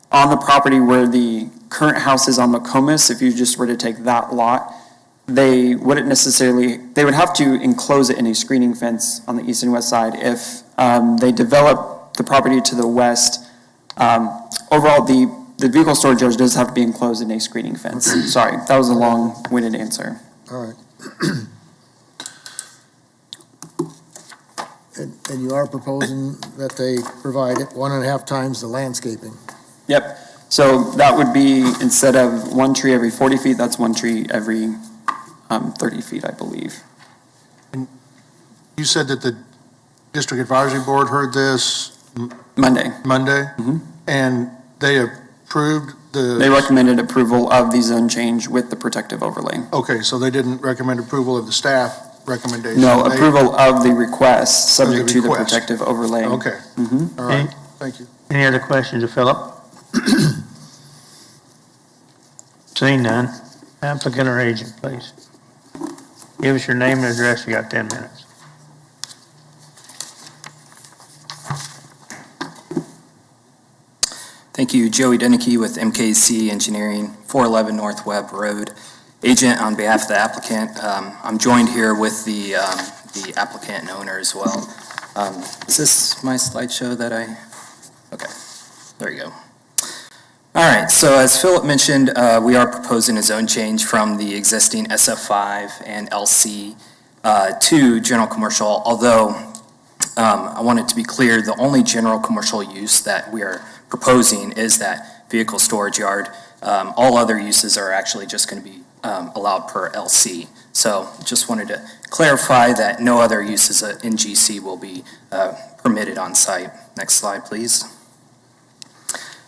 on the property where the current house is on McComas, if you just were to take that lot, they wouldn't necessarily, they would have to enclose it in a screening fence on the east and west side. If they develop the property to the west, overall the vehicle storage yard does have to be enclosed in a screening fence. Sorry, that was a long-winded answer. All right. and you are proposing that they provide it 1.5 times the landscaping. Yep. So that would be, instead of one tree every 40 feet, that's one tree every 30 feet, I believe. You said that the district advisory board heard this Monday. And they approved They recommended approval of the zone change with the protective overlay. Okay, so they didn't recommend approval of the staff recommendation? No, They- approval of the request, subject to the request. protective overlay. Okay, all right, thank you. Any other questions of Philip? Seeing none, applicant or agent, please. Give us your name and address, you got 10 minutes. Thank you. Joey Denicky with MKC Engineering, 411 North Webb Road. Agent on behalf of the applicant. I'm joined here with the applicant and owner as well. Is this my slideshow that okay, there you go. All right, so as Philip mentioned, we are proposing a zone change from the existing SF5 and LC to general commercial, although I want it to be clear, the only general commercial use that we are proposing is that vehicle storage yard. All other uses are actually just going to be allowed per LC. So just wanted to clarify that no other uses in GC will be permitted on site. Next slide, please.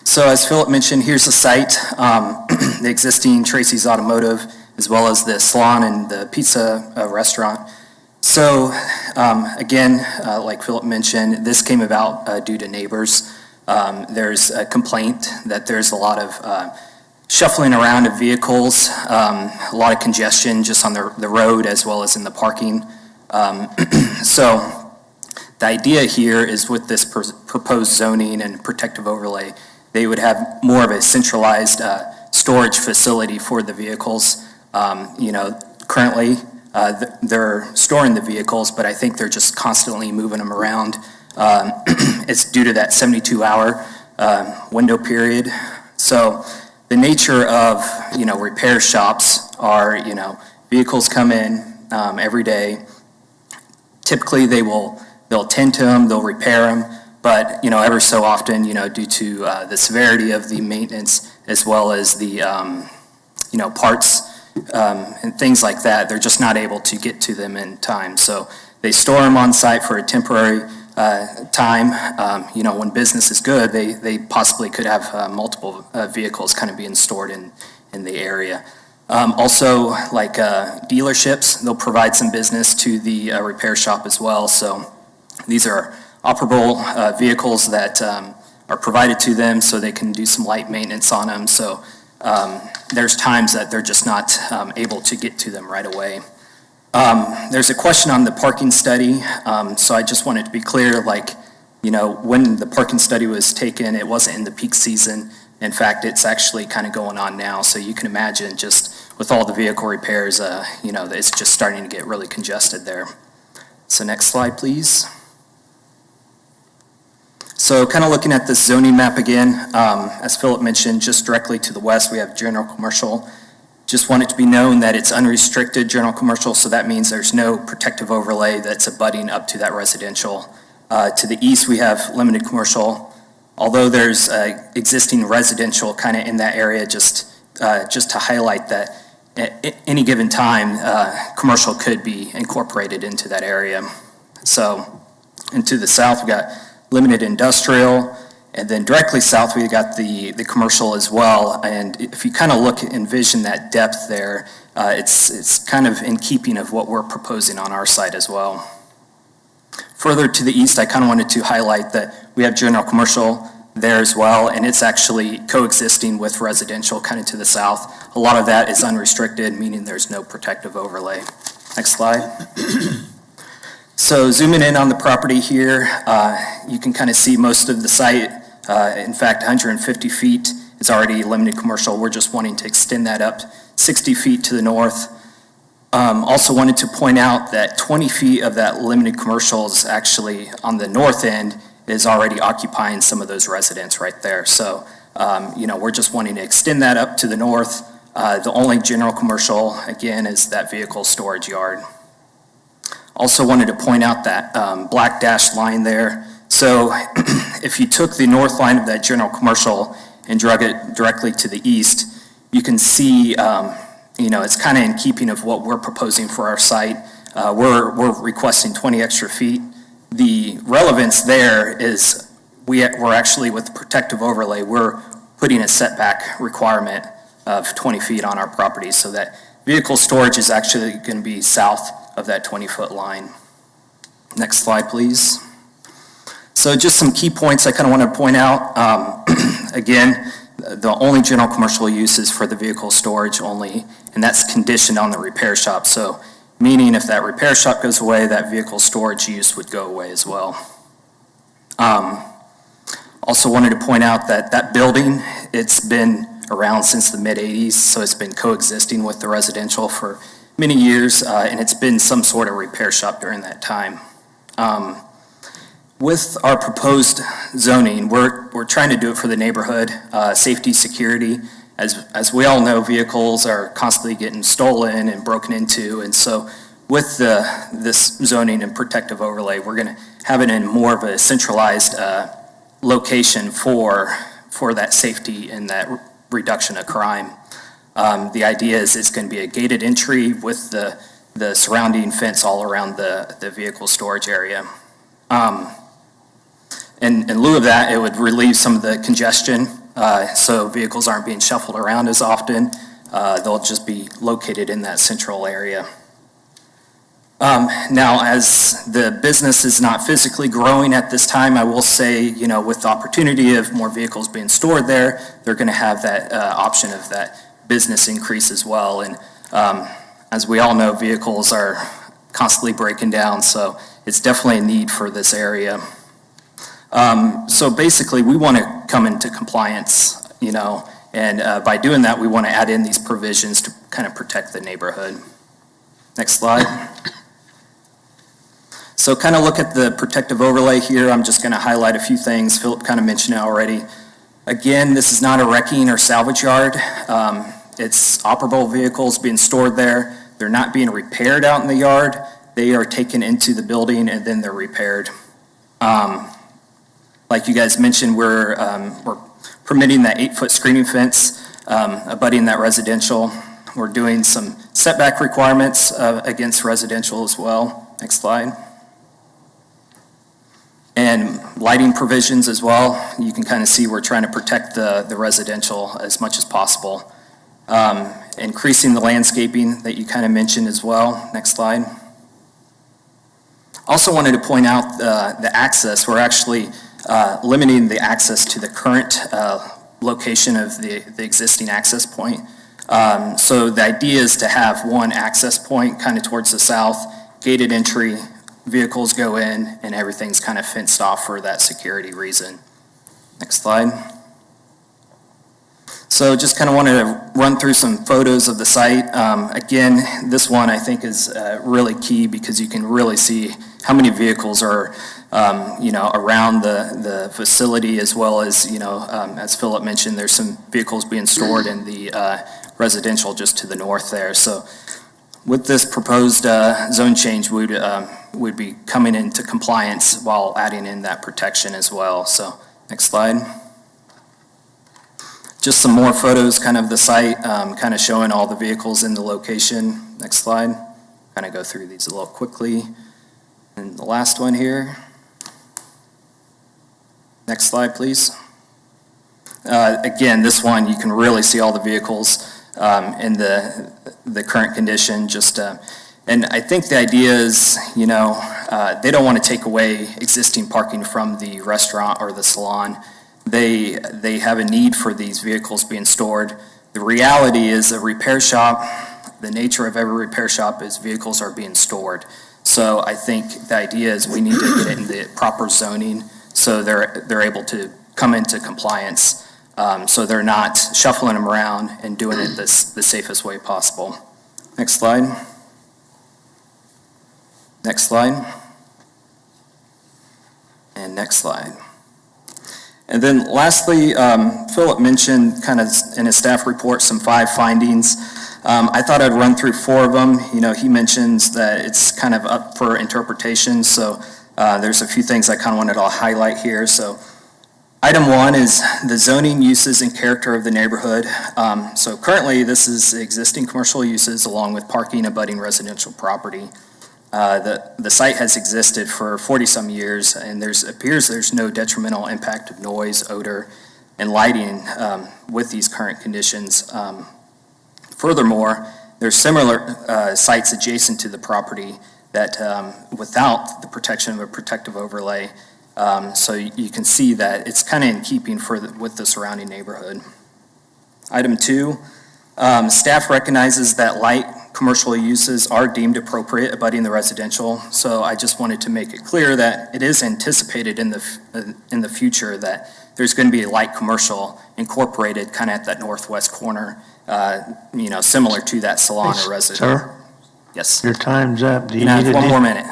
So as Philip mentioned, here's the site, the existing Tracy's Automotive, as well as the salon and the pizza restaurant. So again, like Philip mentioned, this came about due to neighbors. There's a complaint that there's a lot of shuffling around of vehicles, a lot of congestion just on the road as well as in the parking. So the idea here is with this proposed zoning and protective overlay, they would have more of a centralized storage facility for the vehicles. Currently they're storing the vehicles, but I think they're just constantly moving them around. It's due to that 72-hour window period. So the nature of, repair shops are, vehicles come in every day. Typically they'll tend to them, they'll repair them, but, ever so often, due to the severity of the maintenance as well as the, parts and things like that, they're just not able to get to them in time. So they store them on site for a temporary time. When business is good, they possibly could have multiple vehicles kind of being stored in the area. Also, like dealerships, they'll provide some business to the repair shop as well. So these are operable vehicles that are provided to them so they can do some light maintenance on them. So there's times that they're just not able to get to them right away. There's a question on the parking study, so I just wanted to be clear, when the parking study was taken, it wasn't in the peak season. In fact, it's actually kind of going on now, so you can imagine just with all the vehicle repairs, it's just starting to get really congested there. So next slide, please. So kind of looking at this zoning map again, as Philip mentioned, just directly to the west, we have general commercial. Just want it to be known that it's unrestricted general commercial, so that means there's no protective overlay that's abutting up to that residential. To the east, we have limited commercial. Although there's existing residential kind of in that area, just to highlight that at any given time, commercial could be incorporated into that area. So, and to the south, we got limited industrial. And then directly south, we got the commercial as well. And if you kind of envision that depth there, it's kind of in keeping of what we're proposing on our side as well. Further to the east, I kind of wanted to highlight that we have general commercial there as well, and it's actually coexisting with residential kind of to the south. A lot of that is unrestricted, meaning there's no protective overlay. Next slide. So zooming in on the property here, you can kind of see most of the site. In fact, 150 feet is already limited commercial. We're just wanting to extend that up 60 feet to the north. Also wanted to point out that 20 feet of that limited commercial is actually on the north end is already occupying some of those residents right there. So, we're just wanting to extend that up to the north. The only general commercial, again, is that vehicle storage yard. Also wanted to point out that black dashed line there. So if you took the north line of that general commercial and drug it directly to the east, you can see, it's kind of in keeping of what we're proposing for our site. We're requesting 20 extra feet. The relevance there is we're actually, with the protective overlay, we're putting a setback requirement of 20 feet on our property, so that vehicle storage is actually going to be south of that 20-foot line. Next slide, please. So just some key points I kind of want to point out. Again, the only general commercial use is for the vehicle storage only, and that's conditioned on the repair shop. So meaning if that repair shop goes away, that vehicle storage use would go away as well. Also wanted to point out that that building, it's been around since the mid-'80s, so it's been coexisting with the residential for many years, and it's been some sort of repair shop during that time. With our proposed zoning, we're trying to do it for the neighborhood, safety, security. As we all know, vehicles are constantly getting stolen and broken into, and so with this zoning and protective overlay, we're going to have it in more of a centralized location for that safety and that reduction of crime. The idea is it's going to be a gated entry with the surrounding fence all around the vehicle storage area. In lieu of that, it would relieve some of the congestion, so vehicles aren't being shuffled around as often. They'll just be located in that central area. Now, as the business is not physically growing at this time, I will say, with the opportunity of more vehicles being stored there, they're going to have that option of that business increase as well. And as we all know, vehicles are constantly breaking down, so it's definitely a need for this area. So basically, we want to come into compliance, and by doing that, we want to add in these provisions to kind of protect the neighborhood. Next slide. So kind of look at the protective overlay here. I'm just going to highlight a few things. Philip kind of mentioned it already. Again, this is not a wrecking or salvage yard. It's operable vehicles being stored there. They're not being repaired out in the yard. They are taken into the building and then they're repaired. Like you guys mentioned, we're permitting that 8-foot screening fence abutting that residential. We're doing some setback requirements against residential as well. Next slide. And lighting provisions as well. You can kind of see we're trying to protect the residential as much as possible. Increasing the landscaping that you kind of mentioned as well. Next slide. Also wanted to point out the access. We're actually limiting the access to the current location of the existing access point. So the idea is to have one access point kind of towards the south, gated entry, vehicles go in, and everything's kind of fenced off for that security reason. Next slide. So just kind of wanted to run through some photos of the site. Again, this one I think is really key because you can really see how many vehicles are around the facility, as well as, as Philip mentioned, there's some vehicles being stored in the residential just to the north there. So with this proposed zone change, we'd be coming into compliance while adding in that protection as well. So next slide. Just some more photos kind of the site, kind of showing all the vehicles in the location. Next slide. Kind of go through these a little quickly. And the last one here. Next slide, please. Again, this one, you can really see all the vehicles in the current condition. And I think the idea is, they don't want to take away existing parking from the restaurant or the salon. They have a need for these vehicles being stored. The reality is a repair shop, the nature of every repair shop is vehicles are being stored. So I think the idea is we need to get it in the proper zoning so they're able to come into compliance. So they're not shuffling them around and doing it the safest way possible. Next slide. Next slide. And next slide. And then lastly, Philip mentioned kind of in his staff report some 5 findings. I thought I'd run through 4 of them. You know, he mentions that it's kind of up for interpretation, so there's a few things I kind of wanted to highlight here. So item 1 is the zoning uses and character of the neighborhood. So currently, this is existing commercial uses along with parking abutting residential property. The site has existed for 40-some years, and appears there's no detrimental impact of noise, odor, and lighting with these current conditions. Furthermore, there's similar sites adjacent to the property that without the protection of a protective overlay, so you can see that it's kind of in keeping with the surrounding neighborhood. Item 2, staff recognizes that light commercial uses are deemed appropriate abutting the residential, so I just wanted to make it clear that it is anticipated in the future that there's going to be a light commercial incorporated kind of at that northwest corner, you know, similar to that salon or residence. Sir? Yes. Your time's up. Do you Can I need have 1 more minute?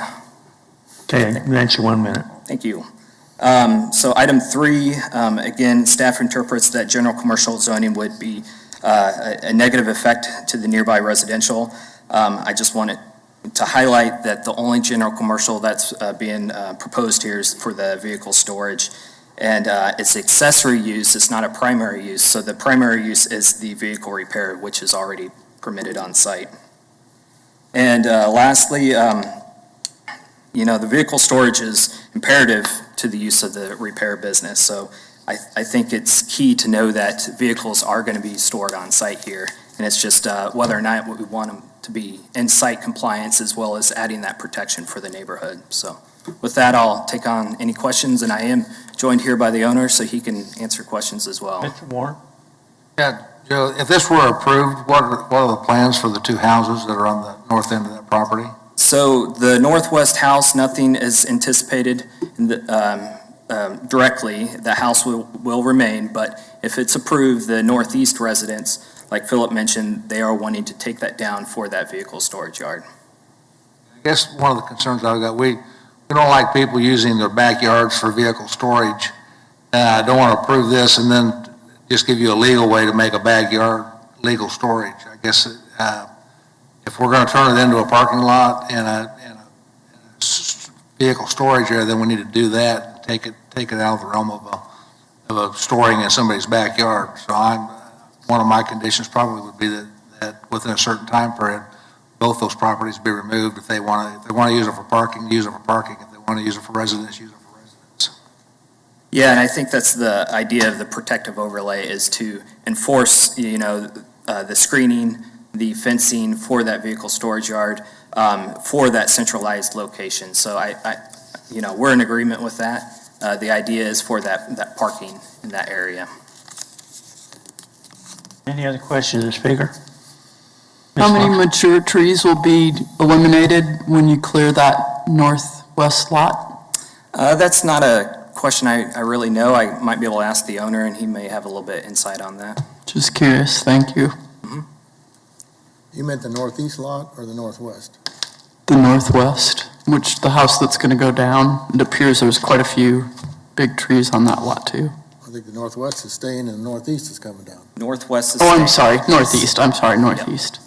Okay, answer 1 minute. Thank you. So item 3, again, staff interprets that general commercial zoning would be a negative effect to the nearby residential. I just wanted to highlight that the only general commercial that's being proposed here is for the vehicle storage. And it's accessory use, it's not a primary use. So the primary use is the vehicle repair, which is already permitted on site. And lastly, you know, the vehicle storage is imperative to the use of the repair business. So I think it's key to know that vehicles are going to be stored on site here. And it's just whether or not we want them to be in site compliance as well as adding that protection for the neighborhood. So with that, I'll take on any questions, and I am joined here by the owner so he can answer questions as well. Mr. Warren? Yeah, Joe, if this were approved, what are the plans for the 2 houses that are on the north end of that property? So the northwest house, nothing is anticipated in the, directly. The house will remain, but if it's approved, the northeast residents, like Philip mentioned, they are wanting to take that down for that vehicle storage yard. I guess one of the concerns I've got, we don't like people using their backyards for vehicle storage. I don't want to approve this and then just give you a legal way to make a backyard legal storage. I guess if we're going to turn it into a parking lot and a vehicle storage area, then we need to do that, and take it out of the realm of a storing in somebody's backyard. So one of my conditions probably would be that within a certain time period, both those properties be removed. If they want to use it for parking, use it for parking. If they want to use it for residence, use it for residence. Yeah, and I think that's the idea of the protective overlay, is to enforce, you know, the screening, the fencing for that vehicle storage yard, for that centralized location. So you know, we're in agreement with that. The idea is for that parking in that area. Any other questions, Speaker? How many mature trees will be eliminated when you clear that northwest lot? That's not a question I really know. I might be able to ask the owner, and he may have a little bit insight on that. Just curious, thank you. You meant the northeast lot or the northwest? The northwest, which the house that's going to go down, it appears there's quite a few big trees on that lot too. I think the northwest is staying and the northeast is coming down. Northwest is Oh, I'm sorry, northeast, northeast.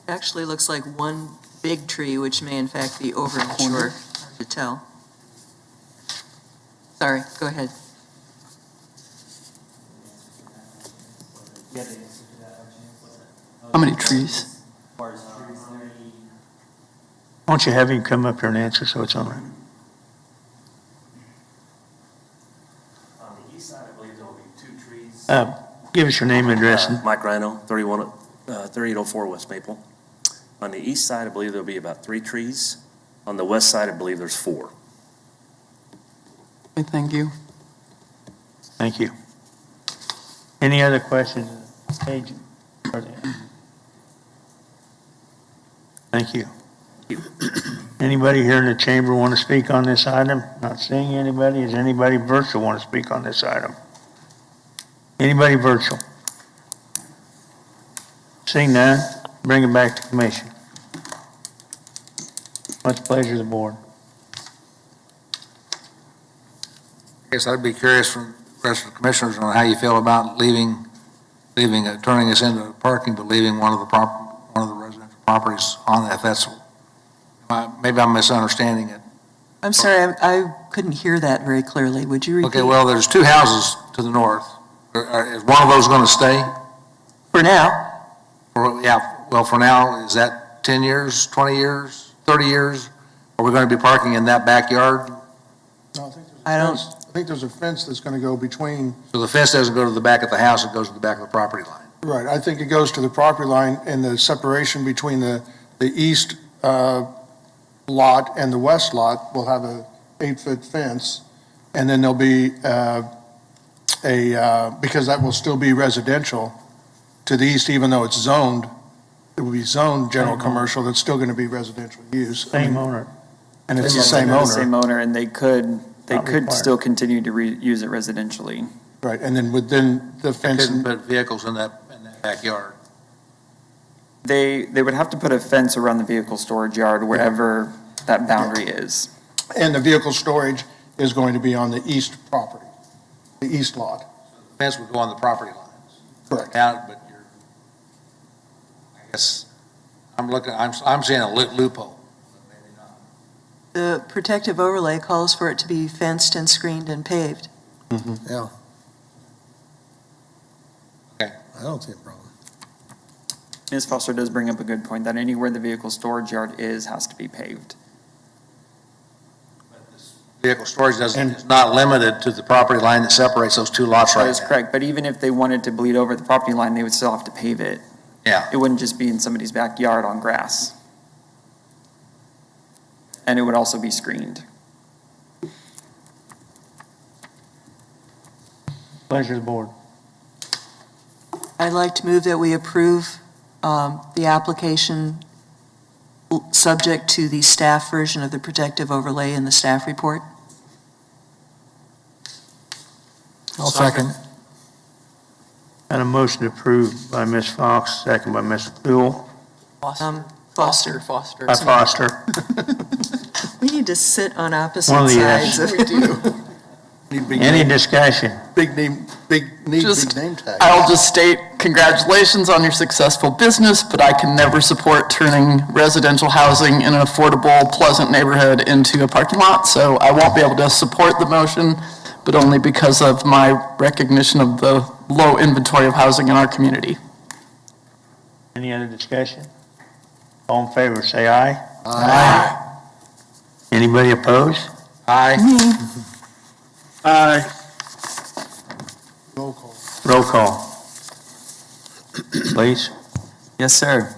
Actually looks like one big tree, which may in fact be over mature, hard to tell. Sorry, go ahead. How many trees? Why don't you have him come up here and answer so it's on there? On the east side, I believe there will be 2 trees. Give us your name and address. Mike Rhino, 3804 West Maple. On the east side, I believe there'll be about 3 trees. On the west side, I believe there's 4. Okay, thank you. Thank you. Any other questions? Agent? Thank you. Anybody here in the chamber want to speak on this item? Not seeing anybody. Does anybody virtual want to speak on this item? Anybody virtual? Seeing none, bring it back to commission. What's the pleasure of the board? I guess I'd be curious from the rest of the commissioners on how you feel about turning this into parking, but leaving one of properties on that, if that's, maybe I'm misunderstanding it. I'm sorry, I couldn't hear that very clearly. Would you repeat? Okay, well, there's two houses to the north. Is one of those going to stay? For now, Yeah, well, for now, is that 10 years, 20 years, 30 years? Are we going to be parking in that backyard? No, I think there's a fence that's going to go between. So the fence doesn't go to the back of the house, it goes to the back of the property line? Right, I think it goes to the property line, and the separation between the east lot and the west lot will have a 8-foot fence, and then there'll be because that will still be residential to the east, even though it's zoned, it will be zoned general commercial, that's still going to be residential use. Same owner. And it's the Yes, same they're owner. The same owner, and they could Not required. still continue to use it residentially. Right, and then within the They fence. couldn't put vehicles in that backyard. They would have to put a fence around the vehicle storage yard wherever that boundary is. And the vehicle storage is going to be on the east property, the east lot. The fence would go on the property lines. Correct. But I guess, I'm seeing a loophole. the protective overlay calls for it to be fenced and screened and paved. Yeah. Okay. I don't see a problem. Ms. Foster does bring up a good point, that anywhere the vehicle storage yard is has to be paved. Vehicle storage is not limited to the property line that separates those two lots right That is now. correct, but even if they wanted to bleed over the property line, they would still have to pave it. Yeah. It wouldn't just be in somebody's backyard on grass. And it would also be screened. Pleasure of the board. I'd like to move that we approve the application subject to the staff version of the protective overlay in the staff report. I'll second. Got a motion approved by Ms. Fox, second by Ms. Buell, Foster. by Foster. We need to sit on opposite One of the sides. yes. We do. Any discussion? Big name tag. I'll just state, congratulations on your successful business, but I can never support turning residential housing in an affordable, pleasant neighborhood into a parking lot, so I won't be able to support the motion, but only because of my recognition of the low inventory of housing in our community. Any other discussion? All in favor, say aye. Aye. Anybody opposed? Aye. Aye. Roll call. Roll call. Please. Yes, sir.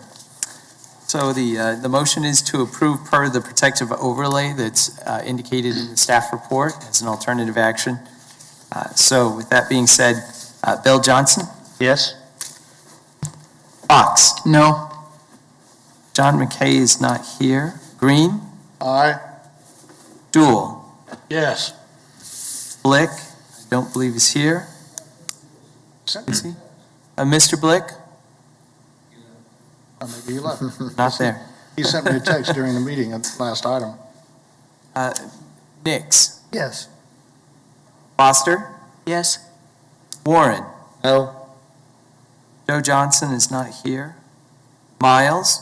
So the motion is to approve part of the protective overlay that's indicated in the staff report as an alternative action. So with that being said, Bill Johnson? Yes? Fox? No? John McKay is not here. Green? Aye. Dool? Yes. Blick? I don't believe he's here. Is he? Mr. Blick? Maybe he left. Not there. He sent me a text during the meeting at the last item. Nix? Yes. Foster? Yes. Warren? No. Joe Johnson is not here. Miles?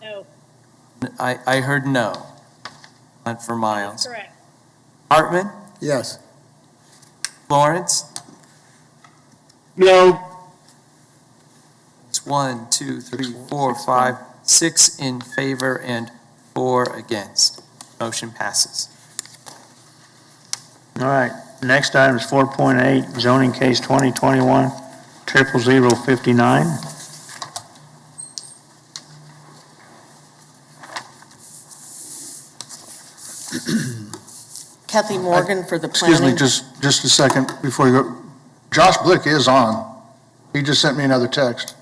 No, I heard no. Went for Miles. correct. Hartman? Yes. Lawrence? No, It's 1, 2, 3, 4, 5, 6 in favor and 4 against. Motion passes. All right, next item is 4.8, zoning case 2021-00059. Kathy Morgan for the Excuse planning. me, just a second before you go. Josh Blick is on. He just sent me another text.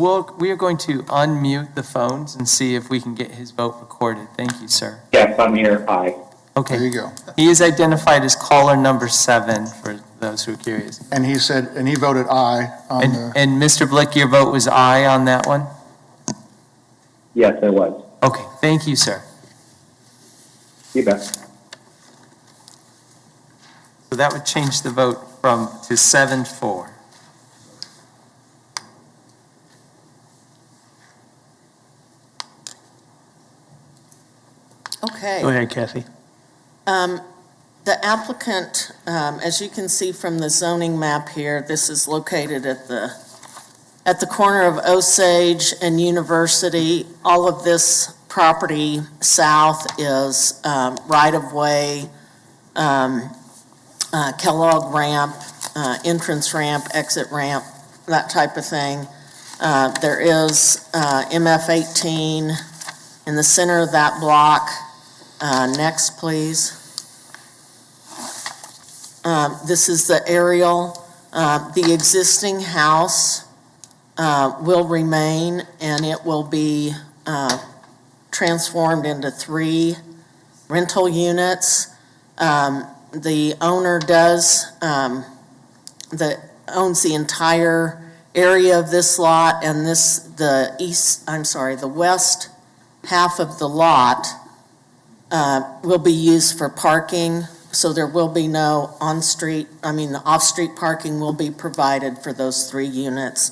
We are going to unmute the phones and see if we can get his vote recorded. Thank you, sir. Yes, I'm here. Aye. Okay. There you go. He is identified as caller number 7 for those who are curious. And he said, and he voted aye on the, And Mr. Blick, your vote was aye on that one? Yes, I was. Okay, thank you, sir. You bet. So that would change the vote to 7-4. Okay. Go ahead, Kathy. The applicant, as you can see from the zoning map here, this is located at the corner of Osage and University. All of this property south is right-of-way, Kellogg ramp, entrance ramp, exit ramp, that type of thing. There is MF-18 in the center of that block. Next, please. This is the aerial. The existing house will remain, and it will be transformed into 3 rental units. The owner owns the entire area of this lot, and the west half of the lot will be used for parking. So there will be no the off-street parking will be provided for those 3 units.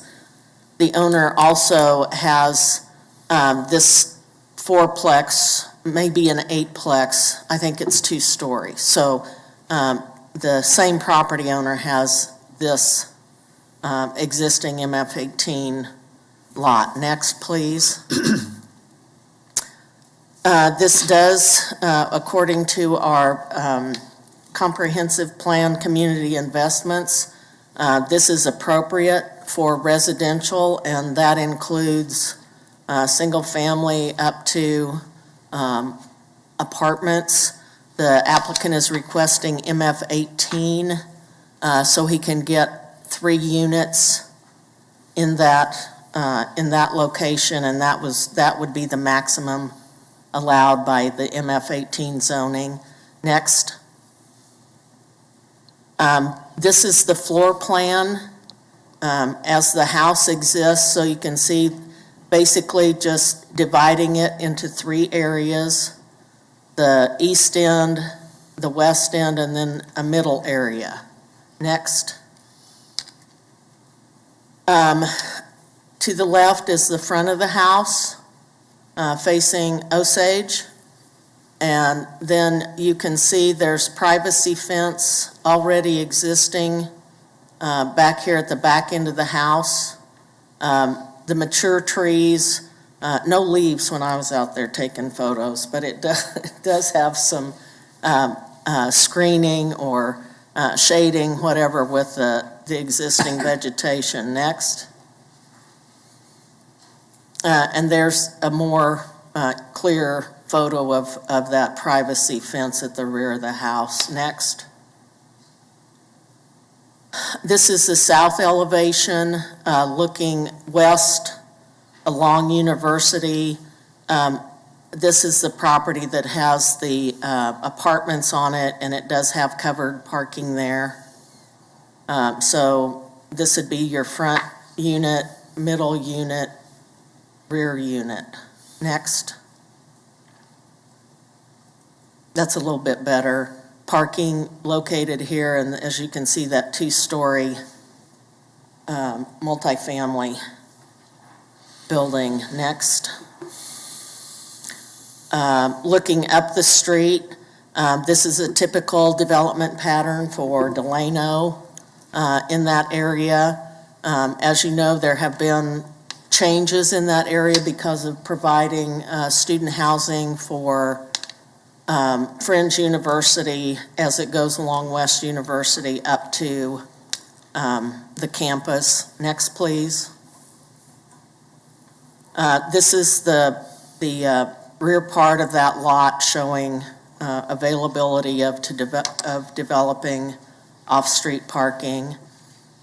The owner also has this 4-plex, maybe an 8-plex. I think it's 2-story. So the same property owner has this existing MF-18 lot. Next, please. This does, according to our comprehensive plan community investments, this is appropriate for residential, and that includes single family up to apartments. The applicant is requesting MF-18 so he can get 3 units in that location, and that would be the maximum allowed by the MF-18 zoning. Next. This is the floor plan as the house exists, so you can see basically just dividing it into 3 areas: the east end, the west end, and then a middle area. Next. To the left is the front of the house facing Osage. And then you can see there's privacy fence already existing back here at the back end of the house. The mature trees, no leaves when I was out there taking photos, but it does have some screening or shading, whatever, with the existing vegetation. Next. And there's a more clear photo of that privacy fence at the rear of the house. Next. This is the south elevation looking west along University. This is the property that has the apartments on it, and it does have covered parking there. So this would be your front unit, middle unit, rear unit. Next. That's a little bit better. Parking located here, and as you can see, that 2-story multifamily building. Next. Looking up the street, this is a typical development pattern for Delano in that area. As you know, there have been changes in that area because of providing student housing for Fringe University as it goes along West University up to the campus. Next, please. This is the rear part of that lot showing availability of developing off-street parking.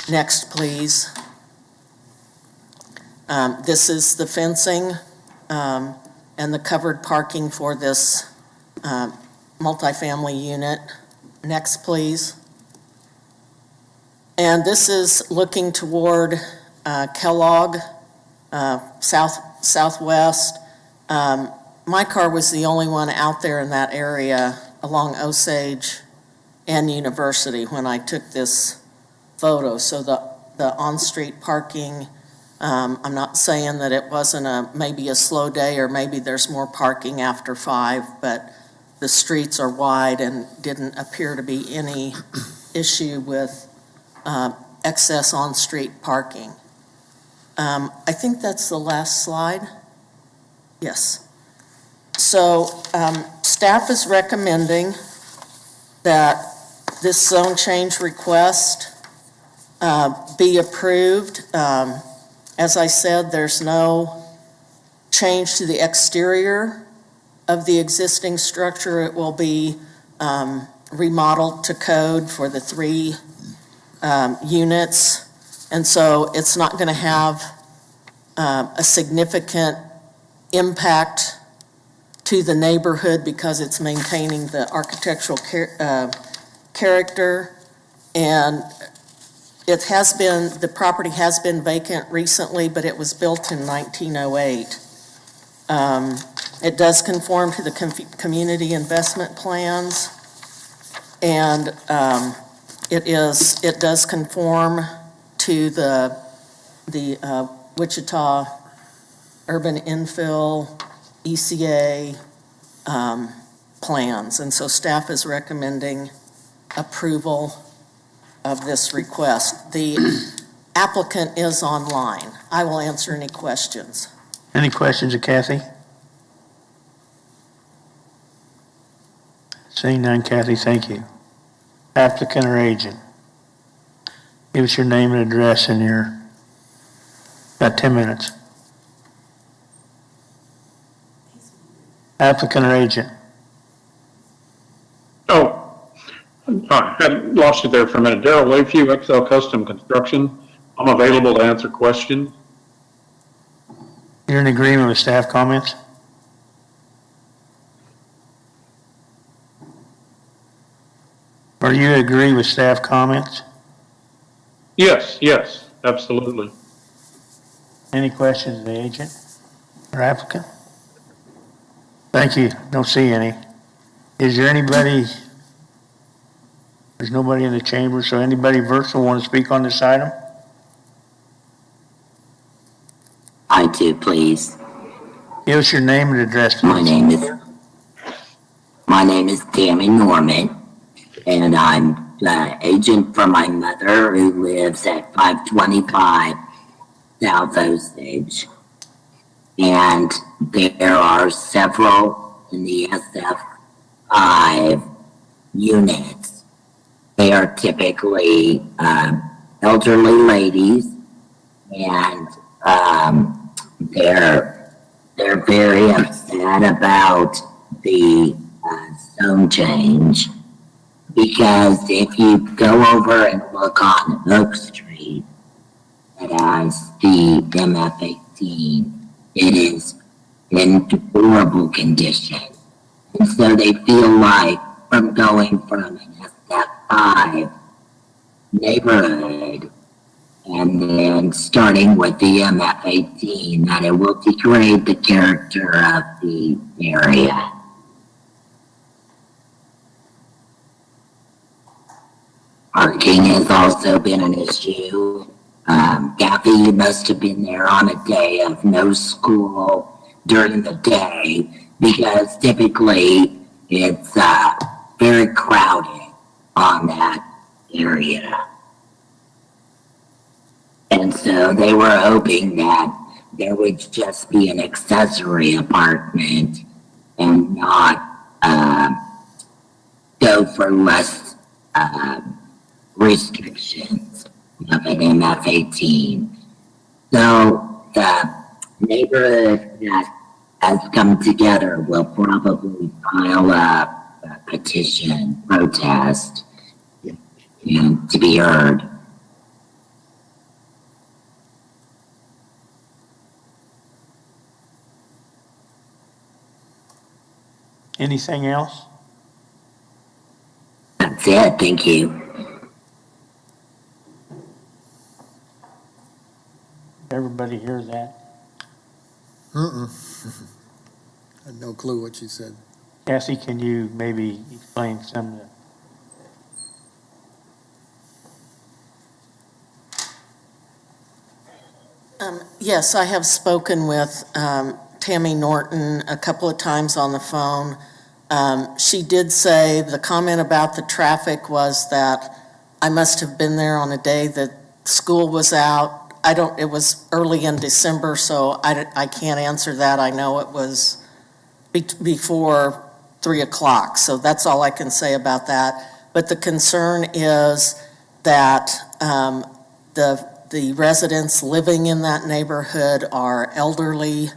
Next, please. This is the fencing and the covered parking for this multifamily unit. Next, please. And this is looking toward Kellogg, southwest. My car was the only one out there in that area along Osage and University when I took this photo. So the on-street parking, I'm not saying that it wasn't maybe a slow day, or maybe there's more parking after 5, but the streets are wide and didn't appear to be any issue with excess on-street parking. I think that's the last slide. Yes. So staff is recommending that this zone change request be approved. As I said, there's no change to the exterior of the existing structure. It will be remodeled to code for the 3 units. And so it's not going to have a significant impact to the neighborhood because it's maintaining the architectural character. And it has been, the property has been vacant recently, but it was built in 1908. It does conform to the community investment plans, and it does conform to the Wichita urban infill ECA plans. And so staff is recommending approval of this request. The applicant is online. I will answer any questions. Any questions of Kathy? Seeing none, Kathy, thank you. Applicant or agent? Give us your name and address in your, about 10 minutes. Applicant or agent? I lost you there for a minute. Darrell Wayview, XL Custom Construction. I'm available to answer questions. You're in agreement with staff comments? Or you agree with staff comments? Yes, absolutely. Any questions of the agent or applicant? Thank you. Don't see any. Is there anybody? There's nobody in the chamber, so anybody virtual want to speak on this item? I do, please. Give us your name and address, please. My name is Tammy Norman, and I'm the agent for my mother who lives at 525 South Osage. And there are several in the SF5 units. They are typically elderly ladies, and they're very upset about the zone change, because if you go over and look on Oak Street, it has the MF-18. It is in deplorable condition. And so they feel like from going from an SF5 neighborhood and then starting with the MF-18, that it will degrade the character of the area. Parking has also been an issue. Kathy, you must have been there on a day of no school during the day, because typically it's very crowded on that area. And so they were hoping that there would just be an accessory apartment and not go for less restrictions of an MF-18. So the neighborhood that has come together will probably file a petition, protest, and to be heard. Anything else? That's it, thank you. Everybody hear that? I had no clue what you said. Kathy, can you maybe explain some of the Yes, I have spoken with Tammy Norton a couple of times on the phone. She did say the comment about the traffic was that I must have been there on a day that school was out. It was early in December, so I can't answer that. I know it was before 3 o'clock, so that's all I can say about that. But the concern is that the residents living in that neighborhood are elderly,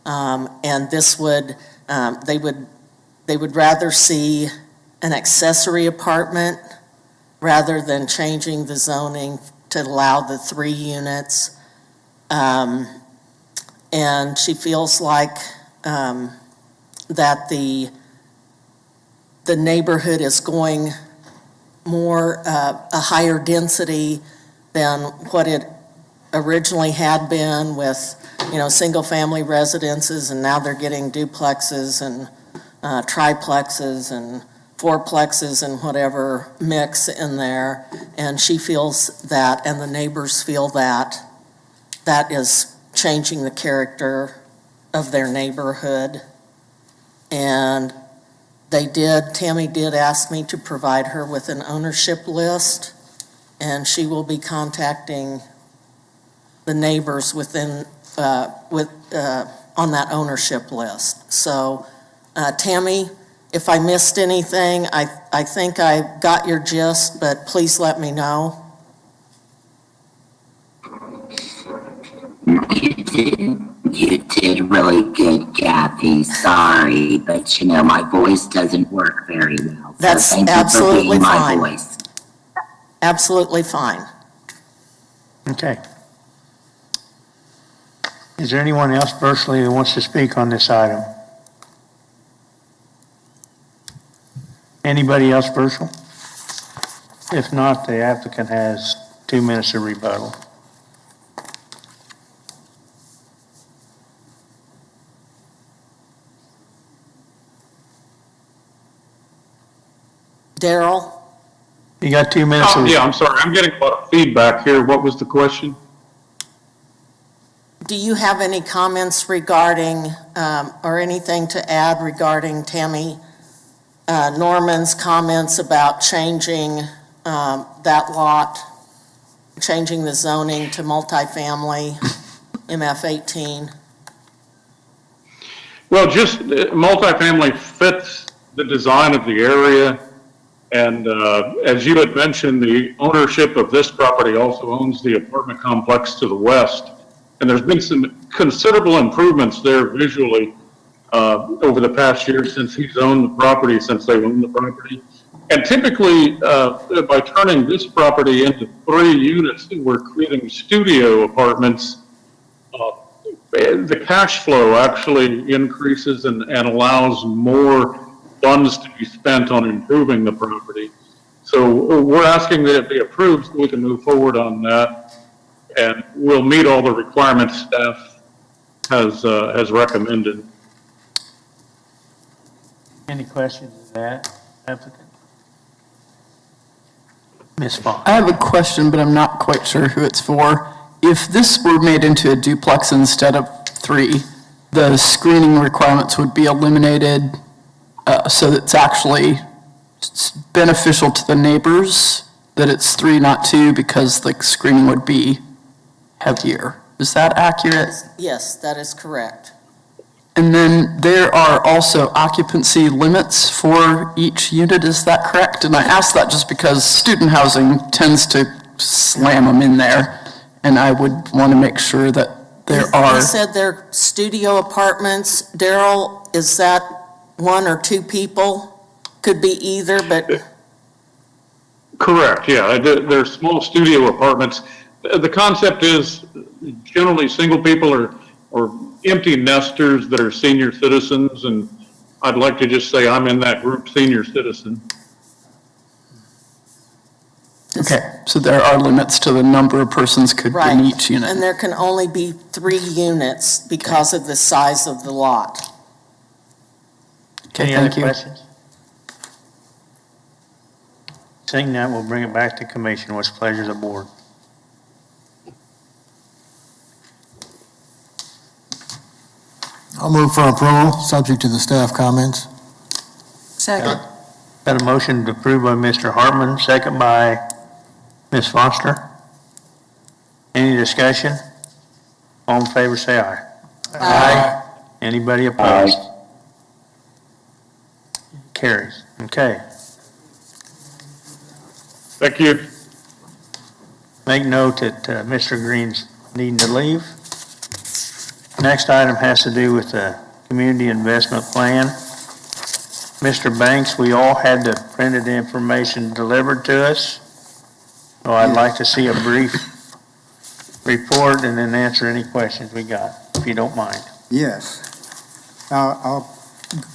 and this would, they would rather see an accessory apartment rather than changing the zoning to allow the 3 units. And she feels like that the neighborhood is going more, a higher density than what it originally had been with, single-family residences, and now they're getting duplexes and triplexes and fourplexes and whatever mix in there. And she feels that, and the neighbors feel that, that is changing the character of their neighborhood. And Tammy did ask me to provide her with an ownership list, and she will be contacting the neighbors on that ownership list. So, Tammy, if I missed anything, I think I got your gist, but please let me know. You did really good, Kathy. Sorry, but my voice doesn't work very well. So That's thank absolutely you for being my fine. voice. Absolutely fine. Okay. Is there anyone else personally who wants to speak on this item? Anybody else personal? If not, the applicant has 2 minutes of rebuttal. Daryl? You got 2 minutes. Yeah, I'm sorry. I'm getting a lot of feedback here. What was the question? Do you have any comments regarding, or anything to add regarding Tammy Norman's comments about changing that lot, changing the zoning to multifamily, MF 18? Well, just multifamily fits the design of the area. And as you had mentioned, the ownership of this property also owns the apartment complex to the west. And there's been some considerable improvements there visually over the past year since he's owned the property, since they've owned the property. And typically, by turning this property into 3 units, we're creating studio apartments. The cash flow actually increases and allows more funds to be spent on improving the property. So we're asking that it be approved so we can move forward on that. And we'll meet all the requirements staff has recommended. Any questions of that applicant? Ms. Vaughn. I have a question, but I'm not quite sure who it's for. If this were made into a duplex instead of 3, the screening requirements would be eliminated, so that it's actually beneficial to the neighbors that it's 3, not 2, because the screening would be heavier. Is that accurate? Yes, that is correct. And then there are also occupancy limits for each unit, is that correct? And I ask that just because student housing tends to slam them in there, and I would want to make sure that there are. You said they're studio apartments. Daryl, is that 1 or 2 people? Could be either, but. Correct, yeah. They're small studio apartments. The concept is generally single people or empty nesters that are senior citizens, and I'd like to just say I'm in that group, senior citizen. Okay, so there are limits to the number of persons could be in each unit. And there can only be 3 units because of the size of the lot. Okay, Any thank other you. questions? Seeing that, we'll bring it back to commission. What's the pleasure of the board? I'll move for approval, subject to the staff comments. Second. Got a motion to approve by Mr. Hartman, second by Ms. Foster. Any discussion? All in favor, say aye. Aye. Anybody opposed? Carries. Okay. Thank you. Make note that Mr. Green's needing to leave. Next item has to do with the community investment plan. Mr. Banks, we all had the printed information delivered to us. So I'd like to see a brief report and then answer any questions we got, if you don't mind. Yes. I'll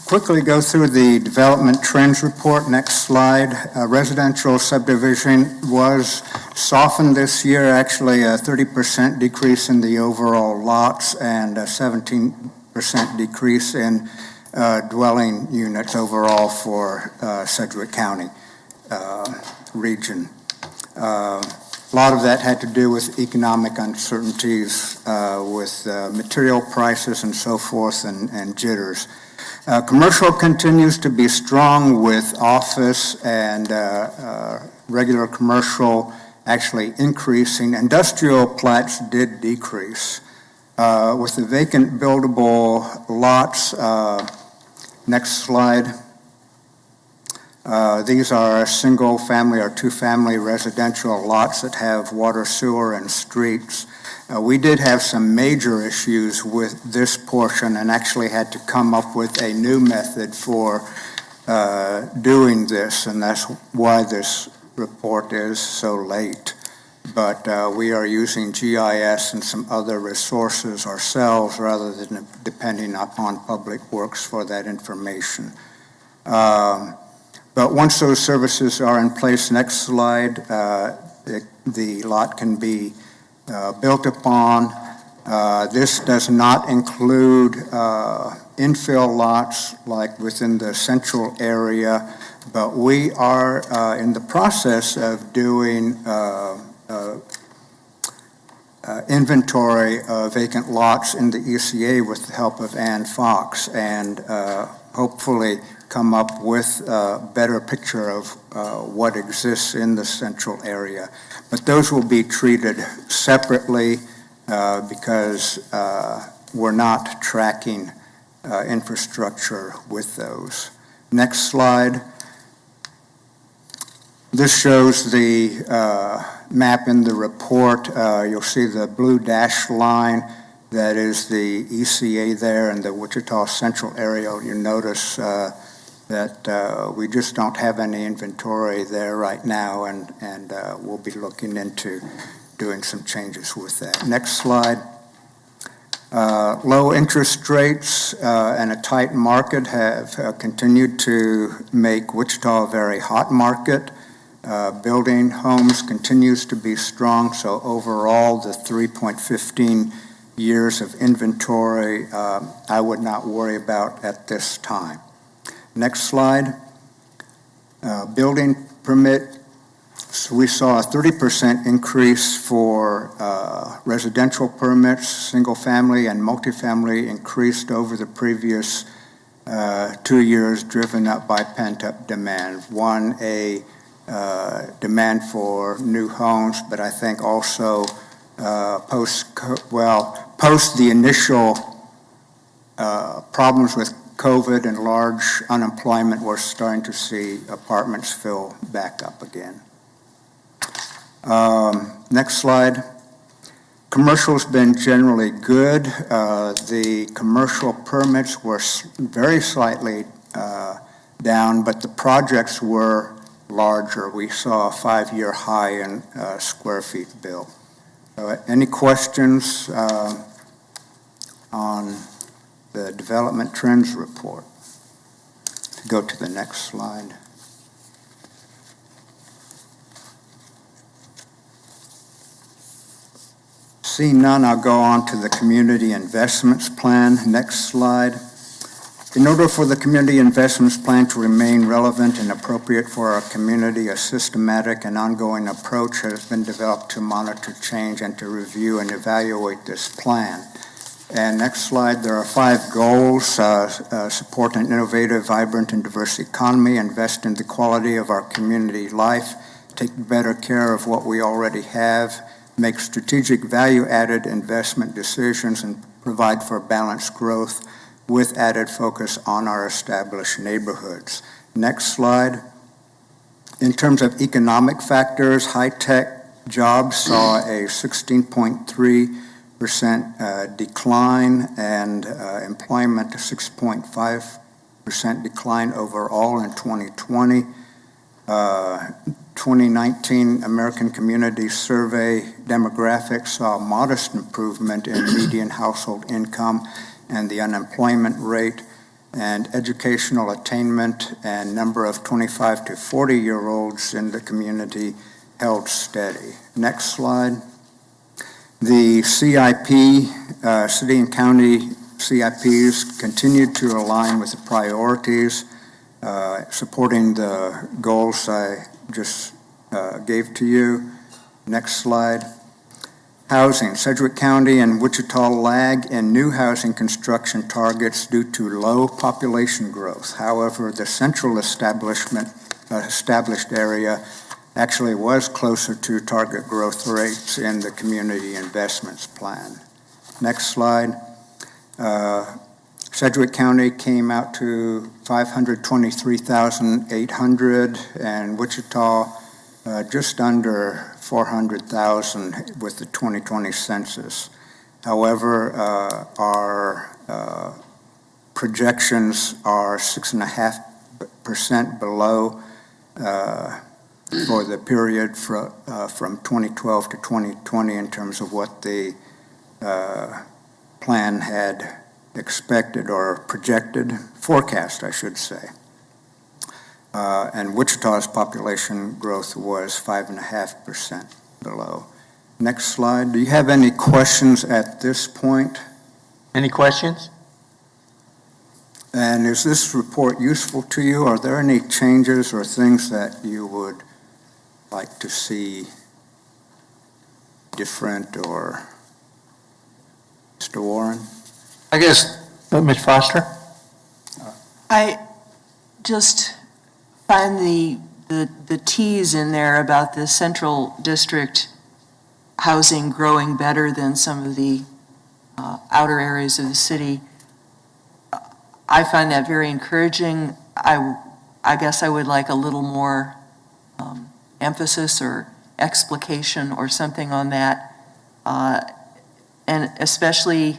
quickly go through the development trends report. Next slide. Residential subdivision was softened this year, actually a 30% decrease in the overall lots and a 17% decrease in dwelling units overall for Sedgwick County region. A lot of that had to do with economic uncertainties with material prices and so forth and jitters. Commercial continues to be strong with office and regular commercial actually increasing. Industrial plats did decrease. With the vacant buildable lots, next slide. These are single-family or two-family residential lots that have water, sewer, and streets. We did have some major issues with this portion and actually had to come up with a new method for doing this, and that's why this report is so late. But we are using GIS and some other resources ourselves rather than depending upon Public Works for that information. But once those services are in place, next slide, the lot can be built upon. This does not include infill lots like within the central area, but we are in the process of doing inventory of vacant lots in the ECA with the help of Ann Fox, and hopefully come up with a better picture of what exists in the central area. But those will be treated separately because we're not tracking infrastructure with those. Next slide. This shows the map in the report. You'll see the blue dashed line. That is the ECA there in the Wichita Central area. You notice that we just don't have any inventory there right now, and we'll be looking into doing some changes with that. Next slide. Low interest rates and a tight market have continued to make Wichita a very hot market. Building homes continues to be strong, so overall the 3.15 years of inventory I would not worry about at this time. Next slide. Building permit. So we saw a 30% increase for residential permits. Single family and multifamily increased over the previous 2 years, driven up by pent-up demand. One, a demand for new homes, but I think also post the initial problems with COVID and large unemployment, we're starting to see apartments fill back up again. Next slide. Commercial's been generally good. The commercial permits were very slightly down, but the projects were larger. We saw a 5-year high in square feet built. Any questions on the development trends report? Go to the next slide. Seeing none, I'll go on to the community investments plan. Next slide. In order for the community investments plan to remain relevant and appropriate for our community, a systematic and ongoing approach has been developed to monitor change and to review and evaluate this plan. And next slide, there are 5 goals. Support an innovative, vibrant, and diverse economy, invest in the quality of our community life, take better care of what we already have, make strategic value-added investment decisions, and provide for balanced growth with added focus on our established neighborhoods. Next slide. In terms of economic factors, high-tech jobs saw a 16.3% decline, and employment a 6.5% decline overall in 2020. 2019 American Community Survey demographics saw a modest improvement in median household income and the unemployment rate, and educational attainment and number of 25 to 40-year-olds in the community held steady. Next slide. The CIP, city and county CIPs continued to align with the priorities, supporting the goals I just gave to you. Next slide. Housing. Sedgwick County and Wichita lag in new housing construction targets due to low population growth. However, the central established area actually was closer to target growth rates in the community investments plan. Next slide. Sedgwick County came out to 523,800 and Wichita just under 400,000 with the 2020 census. However, our projections are 6.5% below for the period from 2012 to 2020 in terms of what the plan had expected or projected, forecast, I should say. And Wichita's population growth was 5.5% below. Next slide. Do you have any questions at this point? Any questions? And is this report useful to you? Are there any changes or things that you would like to see different, or Mr. Warren? I guess, Ms. Foster? I just find the tease in there about the central district housing growing better than some of the outer areas of the city. I find that very encouraging. I guess I would like a little more emphasis or explication or something on that. And especially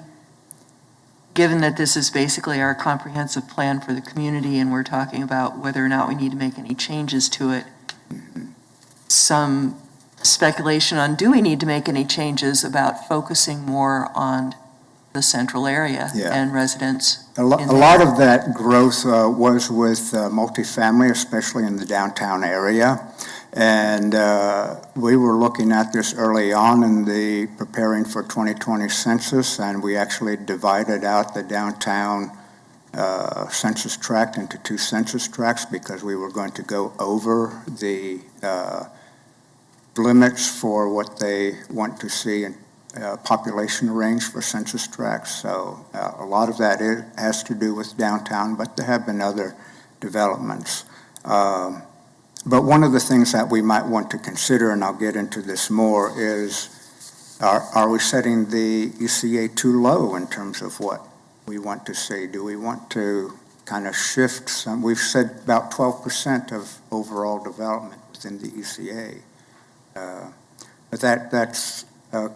given that this is basically our comprehensive plan for the community and we're talking about whether or not we need to make any changes to it. Some speculation on, do we need to make any changes about focusing more on the central area and residents? A lot of that growth was with multifamily, especially in the downtown area. And we were looking at this early on in the preparing for 2020 census, and we actually divided out the downtown census tract into 2 census tracts because we were going to go over the limits for what they want to see in population range for census tracts. So a lot of that has to do with downtown, but there have been other developments. But one of the things that we might want to consider, and I'll get into this more, is are we setting the ECA too low in terms of what we want to see? Do we want to kind of shift some? We've said about 12% of overall development within the ECA. But that's a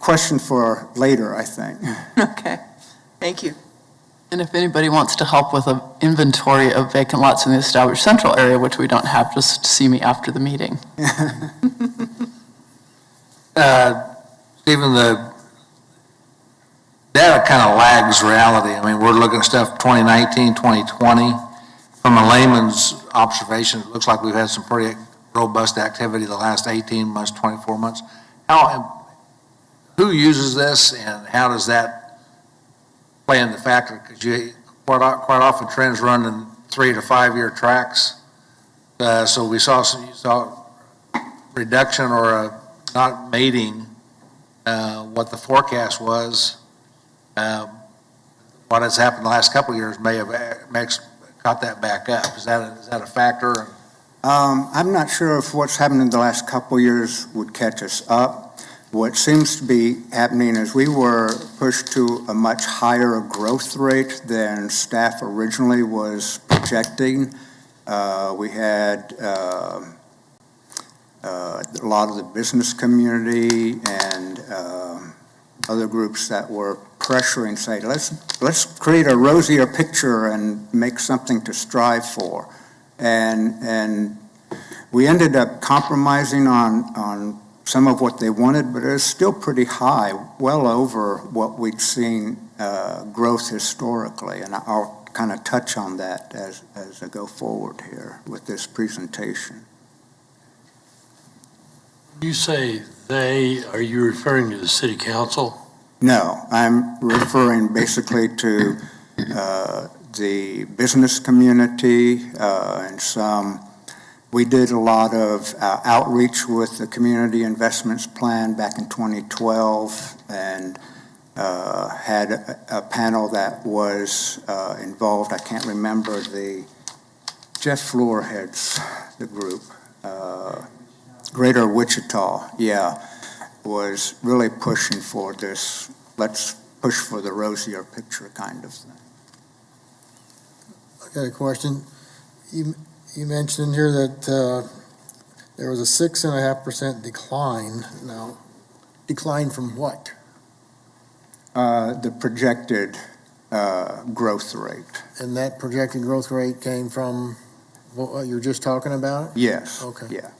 question for later, I think. Okay, thank you. And if anybody wants to help with an inventory of vacant lots in the established central area, which we don't have, just see me after the meeting. Stephen, the data kind of lags reality. I mean, we're looking at stuff 2019, 2020. From a layman's observation, it looks like we've had some pretty robust activity the last 18 months, 24 months. Who uses this, and how does that play in the factor? Because you quite often trends run in 3 to 5 year tracks. So we saw reduction or not mating what the forecast was what has happened the last couple of years may have caught that back up. Is that a factor? I'm not sure if what's happened in the last couple of years would catch us up. What seems to be happening is we were pushed to a much higher growth rate than staff originally was projecting. We had a lot of the business community and other groups that were pressuring, say, let's create a rosier picture and make something to strive for. And we ended up compromising on some of what they wanted, but it was still pretty high, well over what we'd seen growth historically. And I'll kind of touch on that as I go forward here with this presentation. You say they, are you referring to the city council? No, I'm referring basically to the business community and some. We did a lot of outreach with the Community Investments Plan back in 2012 and had a panel that was involved. I can't remember Jeff Floor heads the group. Greater Wichita, yeah, was really pushing for this, let's push for the rosier picture kind of thing. I got a question. You mentioned here that there was a 6.5% decline. Now, decline from what? The projected growth rate. And that projected growth rate came from what you're just talking about? Yes. Okay. Yeah.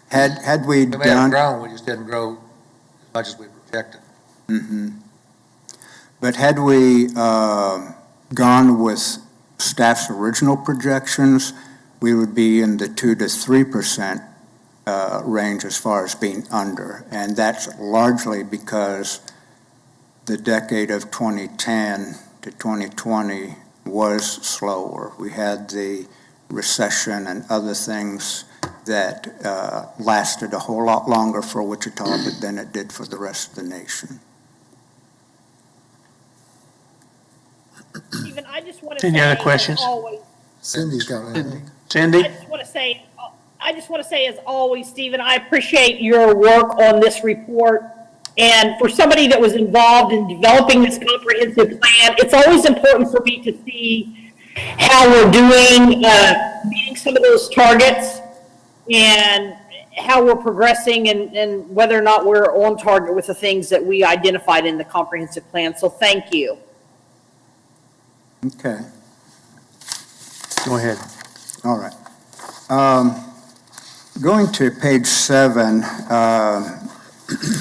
Had we We may have done. grown, we just didn't grow as much as we projected. Mm-hmm. But had we gone with staff's original projections, we would be in the 2 to 3% range as far as being under. And that's largely because the decade of 2010 to 2020 was slower. We had the recession and other things that lasted a whole lot longer for Wichita than it did for the rest of the nation. Stephen, I just want to Any say, other questions? as always, Cindy's got anything. Cindy? I just want to say, as always, Stephen, I appreciate your work on this report. And for somebody that was involved in developing this comprehensive plan, it's always important for me to see how we're doing, meeting some of those targets and how we're progressing and whether or not we're on target with the things that we identified in the comprehensive plan. So thank you. Okay. Go ahead. All right. Going to page 7,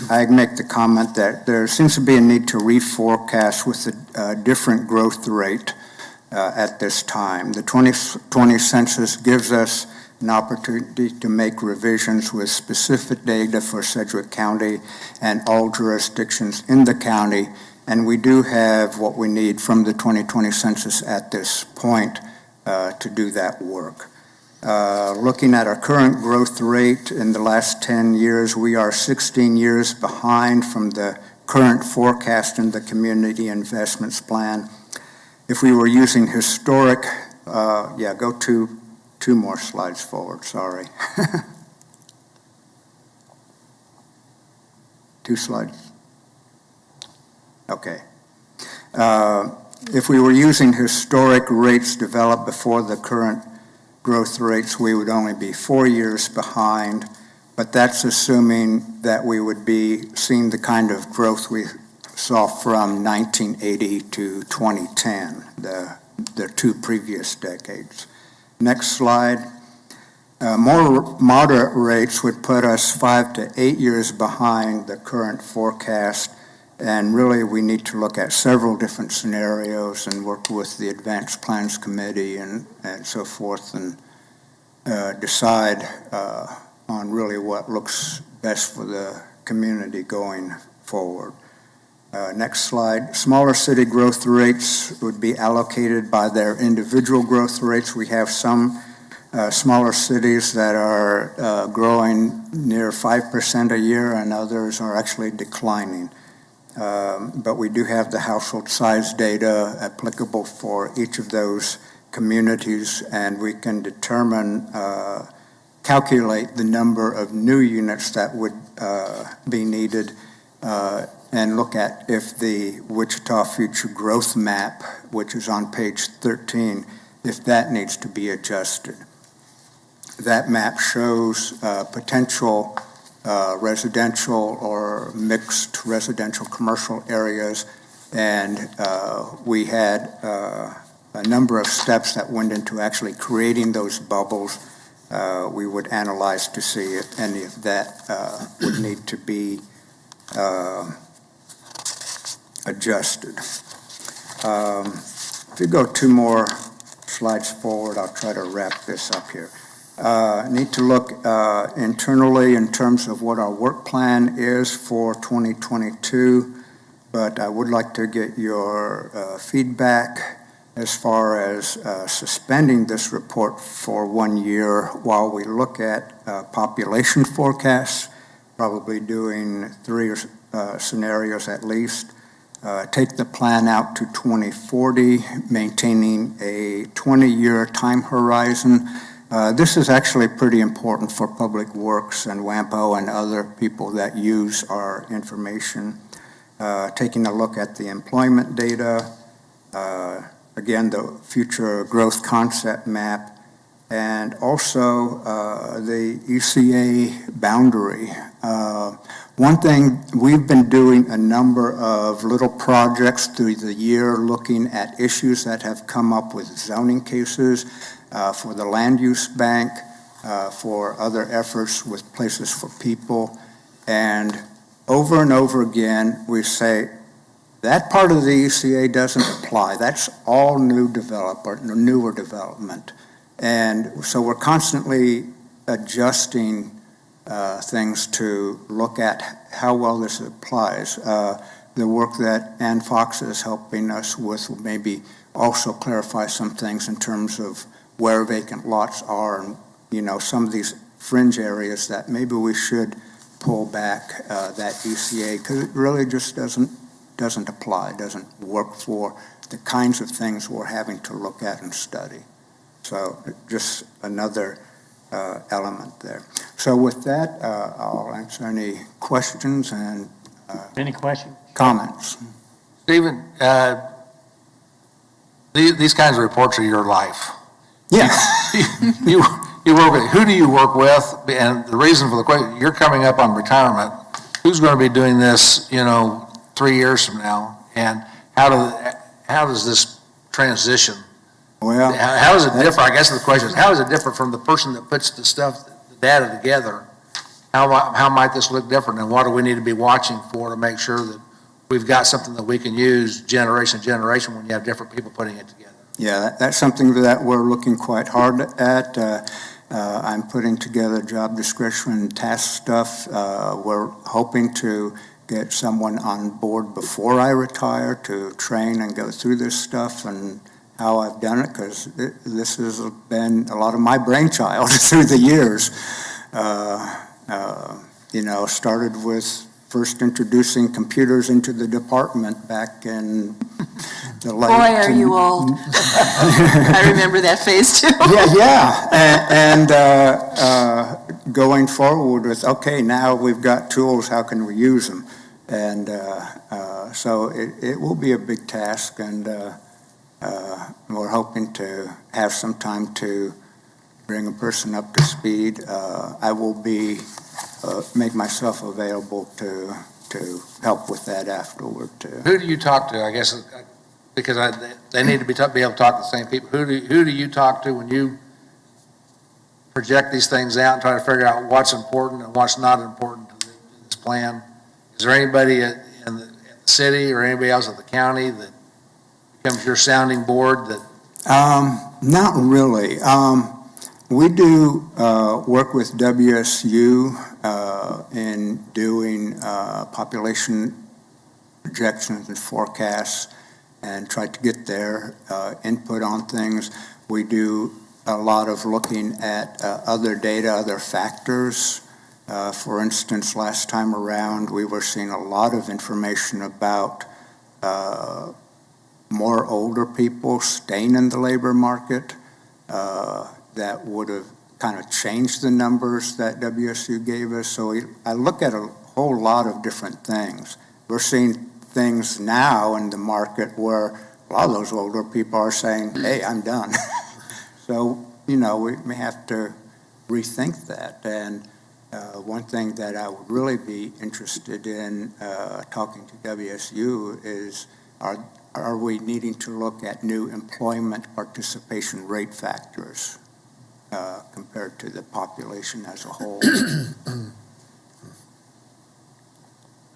I make the comment that there seems to be a need to reforecast with a different growth rate at this time. The 2020 census gives us an opportunity to make revisions with specific data for Sedgwick County and all jurisdictions in the county, and we do have what we need from the 2020 census at this point to do that work. Looking at our current growth rate in the last 10 years, we are 16 years behind from the current forecast in the Community Investments Plan. If we were using historic, go two more slides forward, sorry. 2 slides. Okay. If we were using historic rates developed before the current growth rates, we would only be 4 years behind, but that's assuming that we would be seeing the kind of growth we saw from 1980 to 2010, the 2 previous decades. Next slide. More moderate rates would put us 5 to 8 years behind the current forecast, and really we need to look at several different scenarios and work with the Advanced Plans Committee and so forth and decide on really what looks best for the community going forward. Next slide. Smaller city growth rates would be allocated by their individual growth rates. We have some smaller cities that are growing near 5% a year, and others are actually declining. But we do have the household size data applicable for each of those communities, and we can determine, calculate the number of new units that would be needed, and look at if the Wichita Future Growth Map, which is on page 13, if that needs to be adjusted. That map shows potential residential or mixed residential commercial areas, and we had a number of steps that went into actually creating those bubbles. We would analyze to see if any of that would need to be adjusted. If you go 2 more slides forward, I'll try to wrap this up here. Need to look internally in terms of what our work plan is for 2022, but I would like to get your feedback as far as suspending this report for 1 year while we look at population forecasts, probably doing 3 scenarios at least. Take the plan out to 2040, maintaining a 20-year time horizon. This is actually pretty important for Public Works and WAMPO and other people that use our information. Taking a look at the employment data, again, the future growth concept map, and also the ECA boundary. One thing, we've been doing a number of little projects through the year looking at issues that have come up with zoning cases, for the land use bank, for other efforts with places for people. And over again, we say, that part of the ECA doesn't apply. That's all newer development. And so we're constantly adjusting things to look at how well this applies. The work that Ann Fox is helping us with will maybe also clarify some things in terms of where vacant lots are and, some of these fringe areas that maybe we should pull back that ECA, because it really just doesn't apply, doesn't work for the kinds of things we're having to look at and study. So just another element there. So with that, I'll answer any questions and Any questions? comments. Stephen, these kinds of reports are your life. Yeah. You work with, who do you work with? And the reason for the question, you're coming up on retirement. Who's going to be doing this, 3 years from now? And how does this transition? Well, how is it different? I guess the question is, how is it different from the person that puts the data together? How might this look different? And what do we need to be watching for to make sure that we've got something that we can use generation to generation when you have different people putting it together? Yeah, that's something that we're looking quite hard at. I'm putting together job description and task stuff. We're hoping to get someone on board before I retire to train and go through this stuff and how I've done it, because this has been a lot of my brainchild through the years. Started with first introducing computers into the department back in the late... Boy, are you old. I remember that phase too. Yeah. And going forward with, okay, now we've got tools, how can we use them? And so it will be a big task, and we're hoping to have some time to bring a person up to speed. I will be make myself available to help with that afterward too. Who do you talk to? I guess because they need to be able to talk to the same people. Who do you talk to when you project these things out and try to figure out what's important and what's not important to this plan? Is there anybody in the city or anybody else at the county that becomes your sounding board? Not really. We do work with WSU in doing population projections and forecasts and try to get their input on things. We do a lot of looking at other data, other factors For instance, last time around, we were seeing a lot of information about more older people staying in the labor market. That would have kind of changed the numbers that WSU gave us. So I look at a whole lot of different things. We're seeing things now in the market where a lot of those older people are saying, hey, I'm done. So, we may have to rethink that. And one thing that I would really be interested in talking to WSU is, are we needing to look at new employment participation rate factors compared to the population as a whole?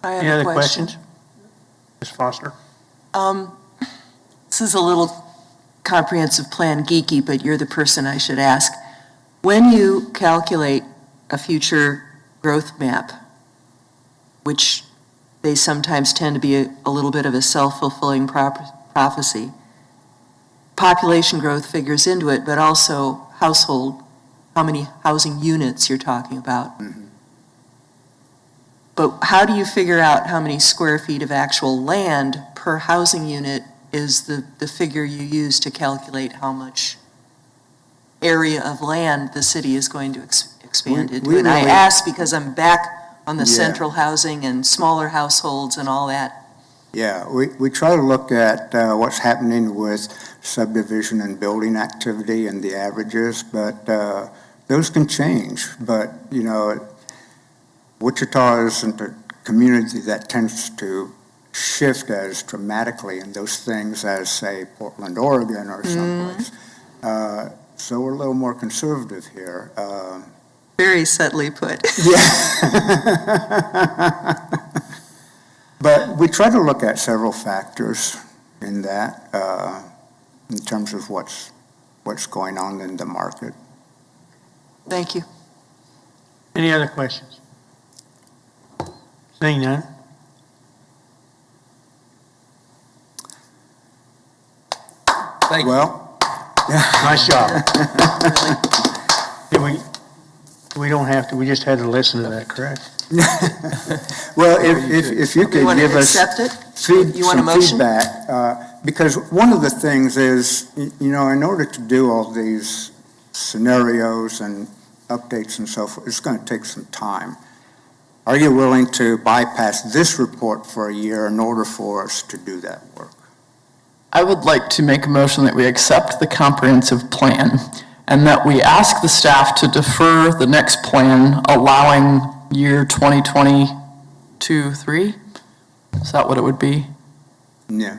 I have Any a other question. questions? Ms. Foster? This is a little comprehensive plan geeky, but you're the person I should ask. When you calculate a future growth map, which they sometimes tend to be a little bit of a self-fulfilling prophecy, population growth figures into it, but also household, how many housing units you're talking about. Mm-hmm. But how do you figure out how many square feet of actual land per housing unit is the figure you use to calculate how much area of land the city is going to expand into? we And I really- ask because I'm back on the Yeah. central housing and smaller households and all that. Yeah, we try to look at what's happening with subdivision and building activity and the averages, but those can change. But, Wichita isn't a community that tends to shift as dramatically in those things as, say, Portland, Oregon or someplace. So we're a little more conservative here. Very subtly put. But we try to look at several factors in that, in terms of what's going on in the market. Thank you. Any other questions? Seeing none? Thank you. Well, Nice job. We don't have to, we just had to listen to that, correct? well, if you could You want to give us accept it? feed, You want a some motion? feedback, because one of the things is, in order to do all these scenarios and updates and so forth, it's going to take some time. Are you willing to bypass this report for a year in order for us to do that work? I would like to make a motion that we accept the comprehensive plan and that we ask the staff to defer the next plan, allowing year 2022-3? Is that what it would be? Yeah,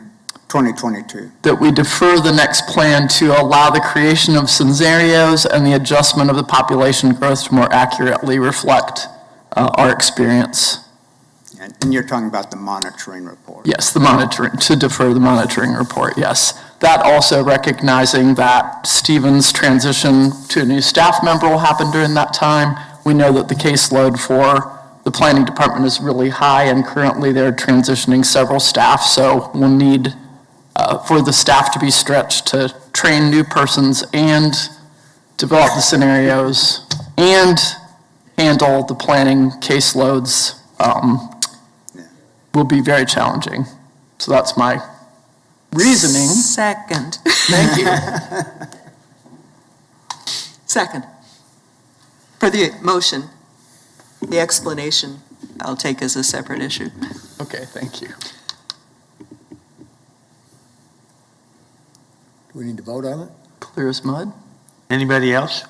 2022. That we defer the next plan to allow the creation of scenarios and the adjustment of the population growth to more accurately reflect our experience. And you're talking about the monitoring report? Yes, to defer the monitoring report, yes. That also recognizing that Stephen's transition to a new staff member will happen during that time. We know that the caseload for the planning department is really high, and currently they're transitioning several staff, so we'll need for the staff to be stretched to train new persons and develop the scenarios and handle the planning caseloads will be very challenging. So that's my reasoning. Second. Thank you. Second. For the motion, the explanation I'll take as a separate issue. Okay, thank you. Do we need to vote on it? Clear as mud. Anybody else?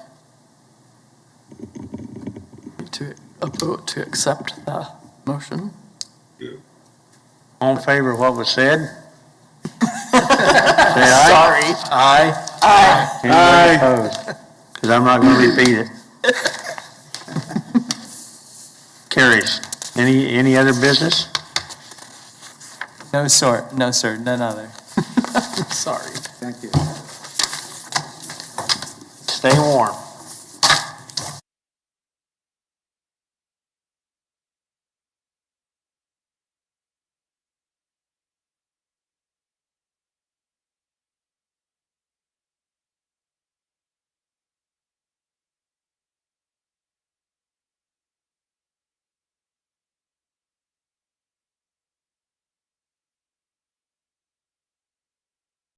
To a vote to accept the motion. All in favor of what was said? Say aye. Sorry. Aye. Aye. Anybody opposed? Because I'm not going to repeat it. Carries. Any other business? No, sir, none other. Sorry. Thank you. Stay warm.